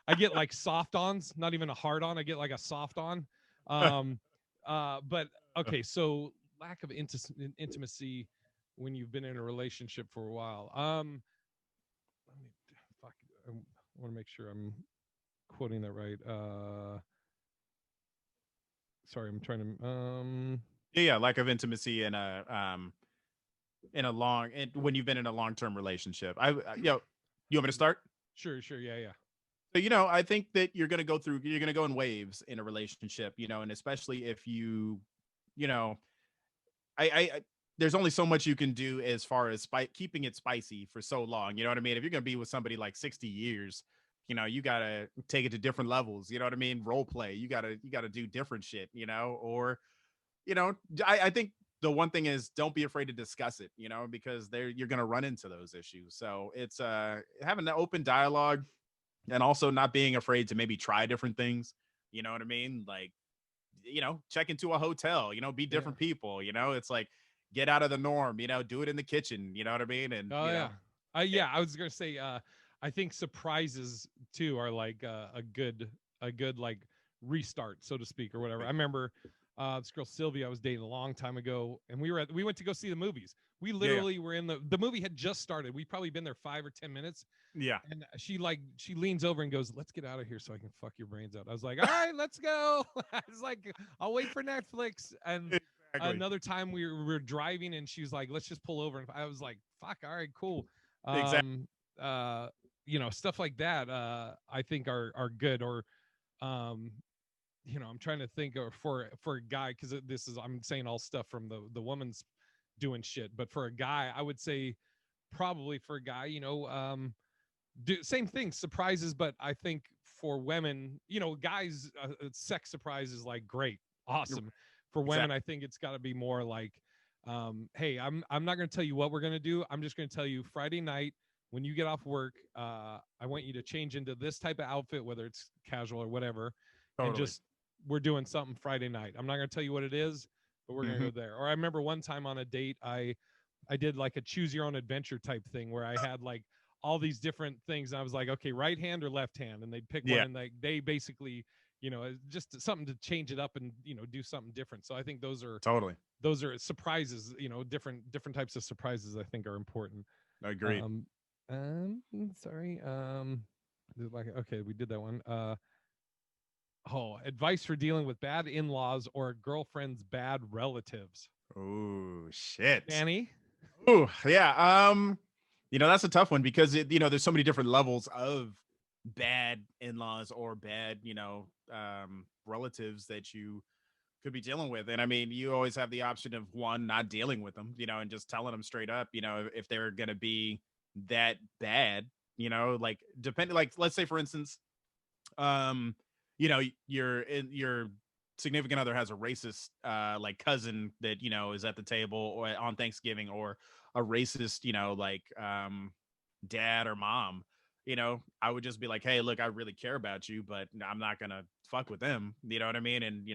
I get like soft ons, not even a hard on. I get like a soft on. Um, but okay, so lack of intimacy when you've been in a relationship for a while. Let me fuck. I want to make sure I'm quoting that right. Sorry, I'm trying to Yeah, yeah, lack of intimacy in a when you've been in a long term relationship. You want me to start? sure, yeah, yeah. So, you know, I think that you're gonna go in waves in a relationship, you know, and especially if you know, I there's only so much you can do as far as keeping it spicy for so long. You know what I mean? If you're gonna be with somebody like 60 years, you know, you gotta take it to different levels. You know what I mean? Role play. You gotta do different shit. You know, or you know, I think the one thing is don't be afraid to discuss it. You know, because you're gonna run into those issues. So it's having an open dialogue and also not being afraid to maybe try different things. You know what I mean? Like, you know, check into a hotel, you know, be Yeah. different people, you know, it's like get out of the norm, you know, do it in the kitchen, you know what I mean? And, Oh you know, yeah. yeah, Yeah, I was gonna say I think surprises too are like a good like restart, so to speak, or whatever. I remember this girl Sylvia I was dating a long time ago, and we went to go see the movies. We yeah, yeah, literally were in the movie had just started. We'd probably been there 5 or 10 minutes. yeah. And she leans over and goes, "Let's get out of here so I can fuck your brains out." I was like, "All right, let's go." I was like, "I'll wait for Netflix." And Exactly. another time we were driving and she was like, "Let's just pull over." And I was like, "Fuck, all right, cool." Exactly. Um, stuff like that. I think are good. Or um, I'm trying to think of for a guy, because this is, I'm saying all stuff from the woman's doing shit, but for a guy, I would say probably for a guy, same thing, surprises. But I think for women, guys, sex surprise is like great, awesome. For women, Exactly. I think it's got to be more like, hey, I'm not going to tell you what we're going to do. I'm just going to tell you Friday night when you get off work, I want you to change into this type of outfit, whether it's casual or whatever, and Totally. just we're doing something Friday night. I'm not going to tell you what it is, but we're going to Hmm. go there. Or I remember one time on a date, I did like a choose your own adventure type thing where I had like all these different things. And I was like, okay, right hand or left hand, and they'd pick one, Yeah. and they basically, just something to change it up and do something different. So I think Totally. those are surprises. Different types of surprises I think are important. Agreed. Um, Sorry. Like, okay, we did that one. Advice for dealing with bad in-laws or a girlfriend's bad relatives. Oh shit. Manny. Oh yeah. That's a tough one because there's so many different levels of bad in-laws or bad, relatives that you could be dealing with. And I mean, you always have the option of one, not dealing with them, and just telling them straight up, if they're gonna be that bad, like depending, like let's say for instance, um, your significant other has a racist like cousin that is at the table or on Thanksgiving, or a racist like dad or mom. I would just be like, hey, look, I really care about you, but I'm not gonna fuck with them. You know what I mean? And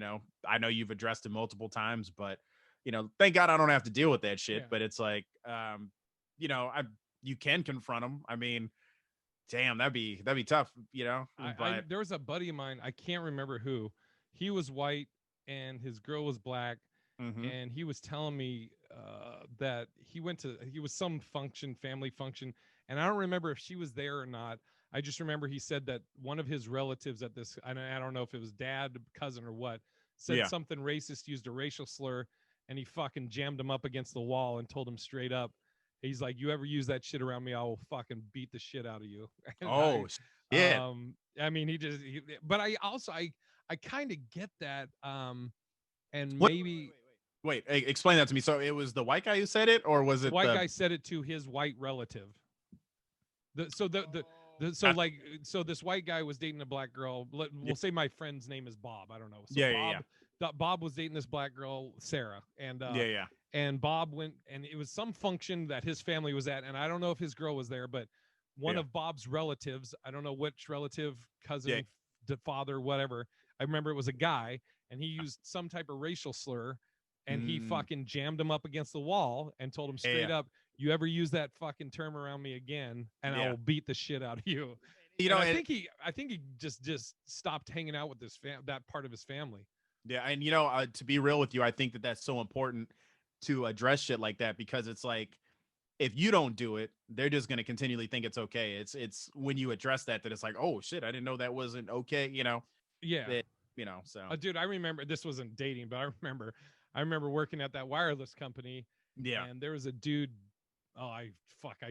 I know you've addressed it multiple times, but thank God I don't have to deal with that shit. Yeah. But it's like, I you can confront them. I mean, damn, that'd be tough. But There was a buddy of mine, I can't remember who. He was white and his girl was black, mhm. and he was telling me that he was some function, family function, and I don't remember if she was there or not. I just remember he said that one of his relatives at this, I don't know if it was dad, cousin, or what, said Yeah. something racist, used a racial slur, and he fucking jammed him up against the wall and told him straight up, he's like, you ever use that shit around me, I will fucking beat the shit out of you. And Oh shit. I mean, but I also, I kind of get that. And What? maybe Wait, explain that to me. So it was the white guy who said it, or was the it white the? guy said it to his white relative. So That's- like, so this white guy was dating a black girl. yeah, We'll say my friend's name is Bob. I don't know. So yeah, yeah, Bob was dating this black girl, Sarah, yeah, yeah, and Bob went, and it was some function that his family was at, and I don't know if his girl was there, but one yeah, of Bob's relatives, I don't know which relative, yeah. cousin, father, whatever. I remember it was a guy, and he used some type of racial slur, and he Mm, fucking jammed him up against the wall and told him yeah, straight up, "You ever use that fucking term around me again, and I yeah. will beat the shit out of you." You And know, I and think he just stopped hanging out with that part of his family. yeah, and to be real with you, I think that that's so important to address shit like that, because it's like, if you don't do it, they're just gonna continually think it's okay. It's when you address that it's like, oh shit, I didn't know that wasn't okay. Yeah. That so Dude, I remember, this wasn't dating, but I remember working at that wireless company, yeah, and there was a dude. Oh, I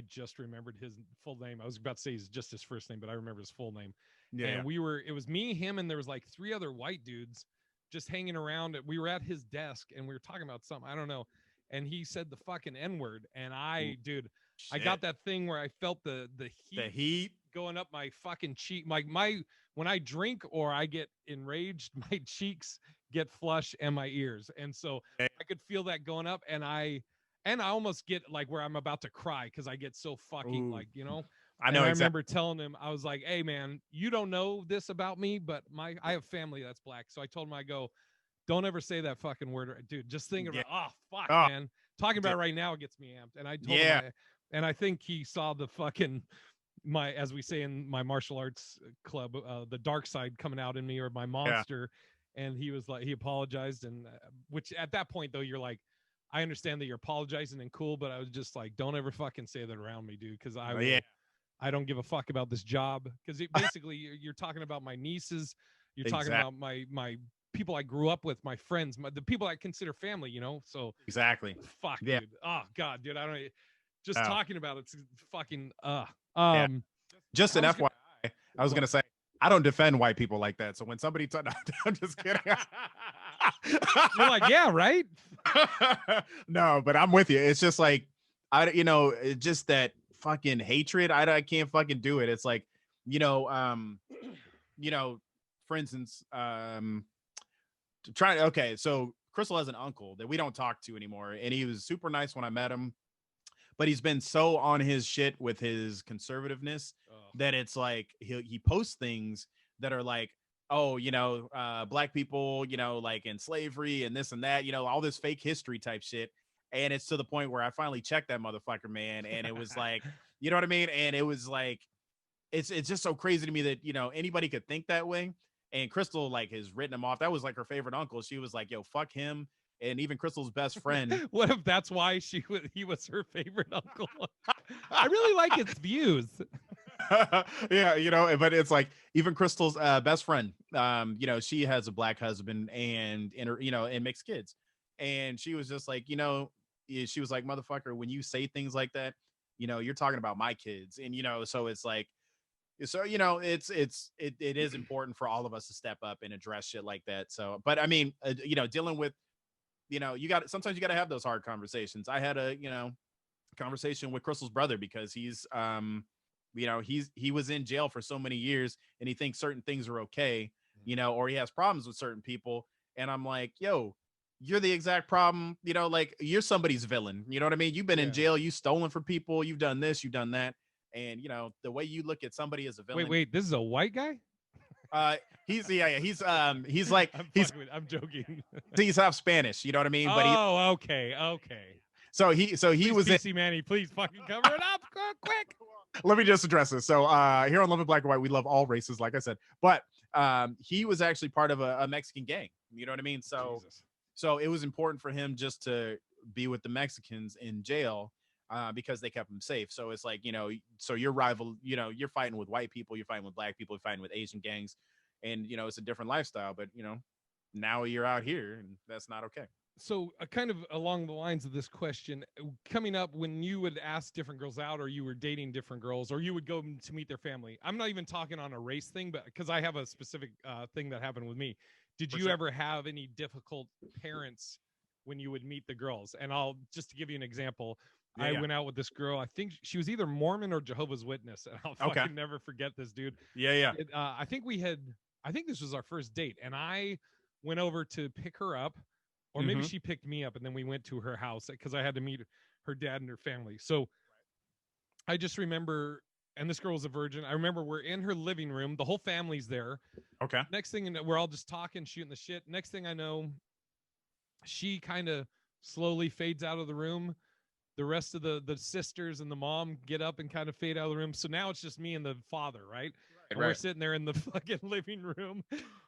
just remembered his full name. I was about to say he's just his first name, but I remember his full name. yeah, yeah, And it was me, him, and there was like three other white dudes just hanging around. We were at his desk and we were talking about something, I don't know. And he said the fucking N-word. And Ooh, dude, I shit, got that thing where I felt the the heat heat. going up my fucking cheek. My when I drink or I get enraged, my cheeks get flush and my ears. And so Yeah, I could feel that going up, and I almost get like where I'm about to cry because I get so fucking ooh, like, I and know I exactly. remember telling him, I was like, hey man, you don't know this about me, but I have family that's black. So I told him, I go, don't ever say that fucking word, dude. Just thinking Yeah. about, oh fuck, Oh, man. Talking about dude. it right now, it gets me amped. And I told him, Yeah. and I think he saw the fucking, as we say in my martial arts club, the dark side coming out in me, or my Yeah. monster. And he was like, he apologized. And which at that point though, you're like, I understand that you're apologizing and cool, but I was just like, don't ever fucking say that around me, dude. Cause Oh, yeah. I don't give a fuck about this job. Cause basically you're talking about my nieces. You're talking Exactly. about my people I grew up with, my friends, the people I consider family, So Exactly. fuck, Yeah. dude. Oh God, dude. I don't just Oh, talking about it's fucking yeah. um Just I an was gonna FYI, I was what gonna say, I don't defend white people like that. So when somebody no, I'm just kidding. You're like, yeah, right. No, but I'm with you. It's just like it's just that fucking hatred. I can't fucking do it. It's like, you know, you know, for instance, trying. Okay, so Crystal has an uncle that we don't talk to anymore, and he was super nice when I met him, but he's been so on his shit with his conservativeness that it's like he posts things that are like, oh, black people, like in slavery and this and that, all this fake history type shit. And it's to the point where I finally checked that motherfucker, man, and it was like, you know what I mean? And it was like, it's just so crazy to me that anybody could think that way. And Crystal like has written him off. That was like her favorite uncle. She was like, yo, fuck him. And even Crystal's best friend. What if that's why he was her favorite uncle? I really like his views. Yeah, but it's like even Crystal's best friend, she has a black husband and and mixed kids. And she was just like, she was like, motherfucker, when you say things like that, you're talking about my kids. And so it's like, so it is important for all of us to step up and address shit like that. So, but I mean, dealing with, sometimes you got to have those hard conversations. I had a conversation with Crystal's brother because he's he was in jail for so many years and he thinks certain things are okay, or he has problems with certain people. And I'm like, yo, you're the exact problem, like you're somebody's villain. You know what I mean? You've been in jail, you've stolen from people, you've done this, you've done that. And the way you look at somebody as a villain. Wait, this is a white guy? He's like I'm joking. He's half Spanish, you know what I mean? Oh, okay. So he Please, was PC Manny, please fucking cover it up quick. Let me just address this. So here on Love It Black and White, we love all races, like I said. But he was actually part of a Mexican gang. You know what I mean? So Jesus. So it was important for him just to be with the Mexicans in jail because they kept him safe. So it's like, so your rival, you're fighting with white people, you're fighting with black people, you're fighting with Asian gangs, and it's a different lifestyle. But now you're out here, and that's not okay. So kind of along the lines of this question, coming up when you would ask different girls out or you were dating different girls or you would go to meet their family, I'm not even talking on a race thing, but because I have a specific thing that happened with me. Did you ever have any difficult parents when you would meet the girls? And I'll just to give you an example, I went out with this girl. I think she was either Mormon or Jehovah's Witness. And I'll fucking never forget this, dude. Yeah. I think this was our first date and I went over to pick her up. Or maybe she picked me up and then we went to her house because I had to meet her dad and her family. So I just remember, and this girl was a virgin. I remember we're in her living room. The whole family's there. Okay. Next thing, we're all just talking, shooting the shit. Next thing I know, she kind of slowly fades out of the room. The rest of the sisters and the mom get up and kind of fade out of the room. So now it's just me and the father, right? And we're sitting there in the fucking living room.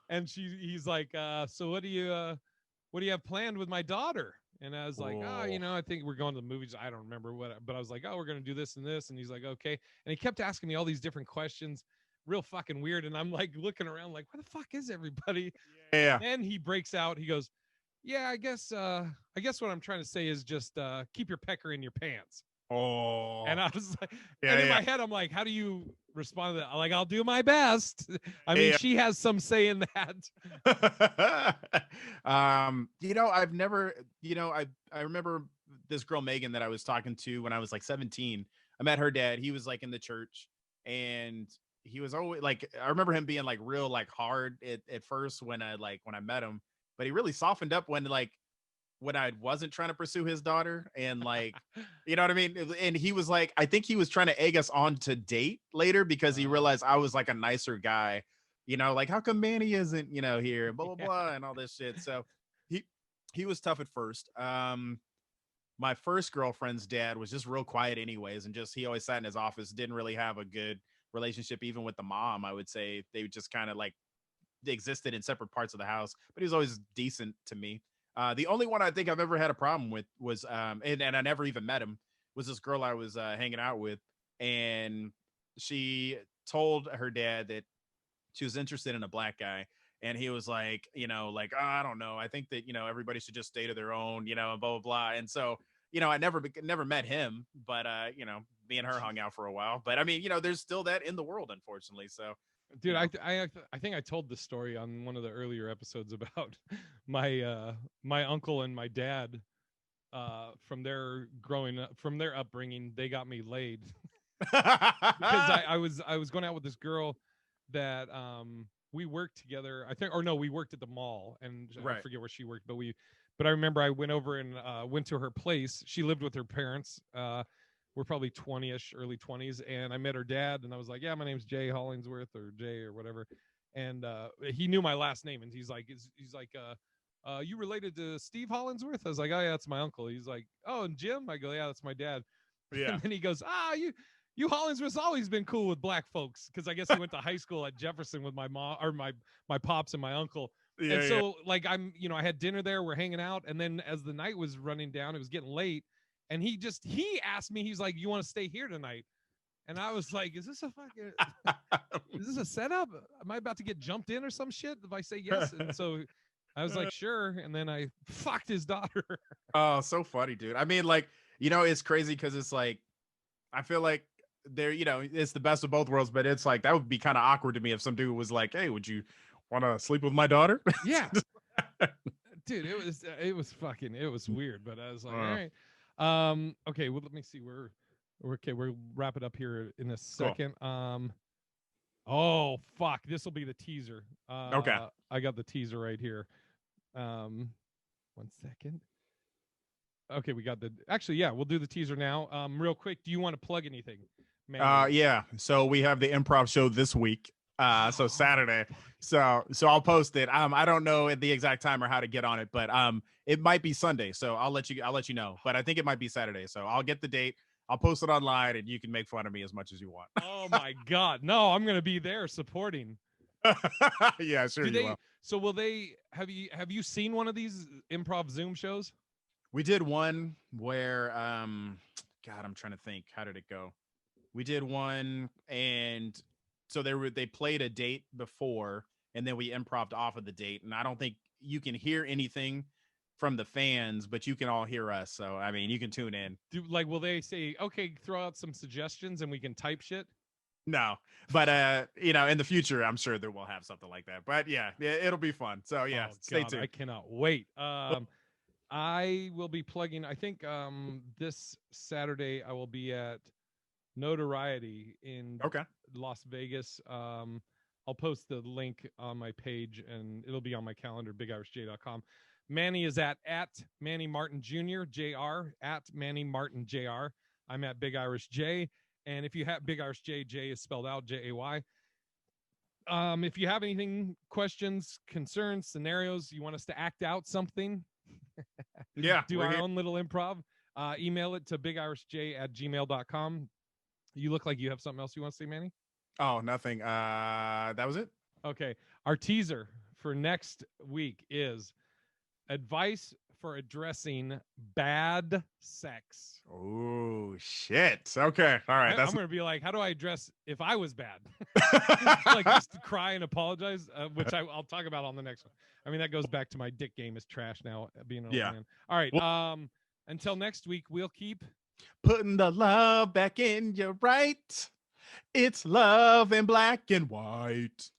And he's like, so what do you have planned with my daughter? And I was like, I think we're going to the movies. I don't remember but I was like, we're going to do this and this. And he's like, okay. And he kept asking me all these different questions, real fucking weird. And I'm like looking around like, where the fuck is everybody? Yeah. And he breaks out. He goes, yeah, I guess what I'm trying to say is just keep your pecker in your pants. Oh. And I was like, in my head, I'm like, how do you respond to that? I'm like, I'll do my best. I mean, she has some say in that. I've never, I remember this girl, Megan, that I was talking to when I was like 17. I met her dad. He was like in the church and he was always like, I remember him being like real, like hard at first when I met him, but he really softened up when I wasn't trying to pursue his daughter and like, you know what I mean? And he was like, I think he was trying to egg us on to date later because he realized I was like a nicer guy, like how come Manny isn't, here, blah, blah, blah, and all this shit. So he was tough at first. My first girlfriend's dad was just real quiet anyways. And he always sat in his office, didn't really have a good relationship, even with the mom. I would say they just kind of like they existed in separate parts of the house, but he was always decent to me. The only one I think I've ever had a problem with was, and I never even met him, was this girl I was hanging out with. And she told her dad that she was interested in a black guy. And he was like, oh, I don't know. I think that, everybody should just stay to their own, and blah, blah, blah. And so, I never met him, but, me and her hung out for a while. But I mean, there's still that in the world, unfortunately. So Dude, I think I told this story on one of the earlier episodes about my uncle and my dad from their growing up, from their upbringing. They got me laid because I was going out with this girl that we worked together. I think, or no, we worked at the mall, and I Right. forget where she worked, but I remember I went over and went to her place. She lived with her parents. We're probably 20ish, early 20s, and I met her dad, and I was like, "Yeah, my name's Jay Hollingsworth or Jay or whatever," and he knew my last name, and he's like, "You related to Steve Hollingsworth?" I was like, "Oh yeah, that's my uncle." He's like, "Oh, and Jim?" I go, "Yeah, that's my dad." Yeah. And then he goes, "You Hollingsworth's always been cool with black folks," because I guess he went to high school at Jefferson with my mom or my pops and my uncle. Yeah. And Yeah. so like I had dinner there, we're hanging out, and then as the night was running down, it was getting late, and he asked me, he's like, "You want to stay here tonight?" And I was like, is this a setup? Am I about to get jumped in or some shit if I say yes? And so I was like, sure. And then I fucked his daughter. Oh, so funny, dude. I mean, like, it's crazy because it's like, I feel like it's the best of both worlds, but it's like that would be kind of awkward to me if some dude was like, "Hey, would you want to sleep with my daughter?" Yeah. Dude, it was weird, but I was like, all Uh, right. Okay, well, let me see. We'll wrap it up here in a cool. second. Oh fuck, this will be the teaser. Okay. I got the teaser right here. 1 second. Okay, we got actually, yeah, we'll do the teaser now. Real quick, do you want to plug anything, Manny? Yeah. So we have the improv show this week. So Saturday. So I'll post it. I don't know at the exact time or how to get on it, but it might be Sunday. So I'll let you know. But I think it might be Saturday. So I'll get the date. I'll post it online, and you can make fun of me as much as you want. Oh my god, no, I'm gonna be there supporting. Yeah, sure Do you they? will. So will they? Have you seen one of these improv Zoom shows? We did one where God, I'm trying to think. How did it go? We did one, and so they played a date before, and then we improved off of the date. And I don't think you can hear anything from the fans, but you can all hear us. So I mean, you can tune in. Will they say, okay, throw out some suggestions and we can type shit? No, but in the future, I'm sure that we'll have something like that. But yeah, it'll be fun. So yeah, Oh stay god, I tuned. cannot wait. I will be plugging. I think this Saturday I will be at Notoriety in Okay. Las Vegas. I'll post the link on my page and it'll be on my calendar, bigirishj.com. Manny is at Manny Martin Jr. Jr. at Manny Martin Jr. I'm at Big Irish J. And if you have Big Irish J, J is spelled out Jay. If you have anything, questions, concerns, scenarios, you want us to act out something, Yeah, do we're our here. own little improv, email it to bigirishj@gmail.com. You look like you have something else you want to say, Manny? Oh, nothing. That was it. Okay. Our teaser for next week is advice for addressing bad sex. Oh shit. Okay. All right. I'm That's going to be like, how do I address if I was bad? Like just cry and apologize, which I'll talk about on the next one. I mean, that goes back to my dick game is trash now, being an old yeah. man. All right. Well, Until next week, we'll keep putting the love back in your right. It's love in black and white.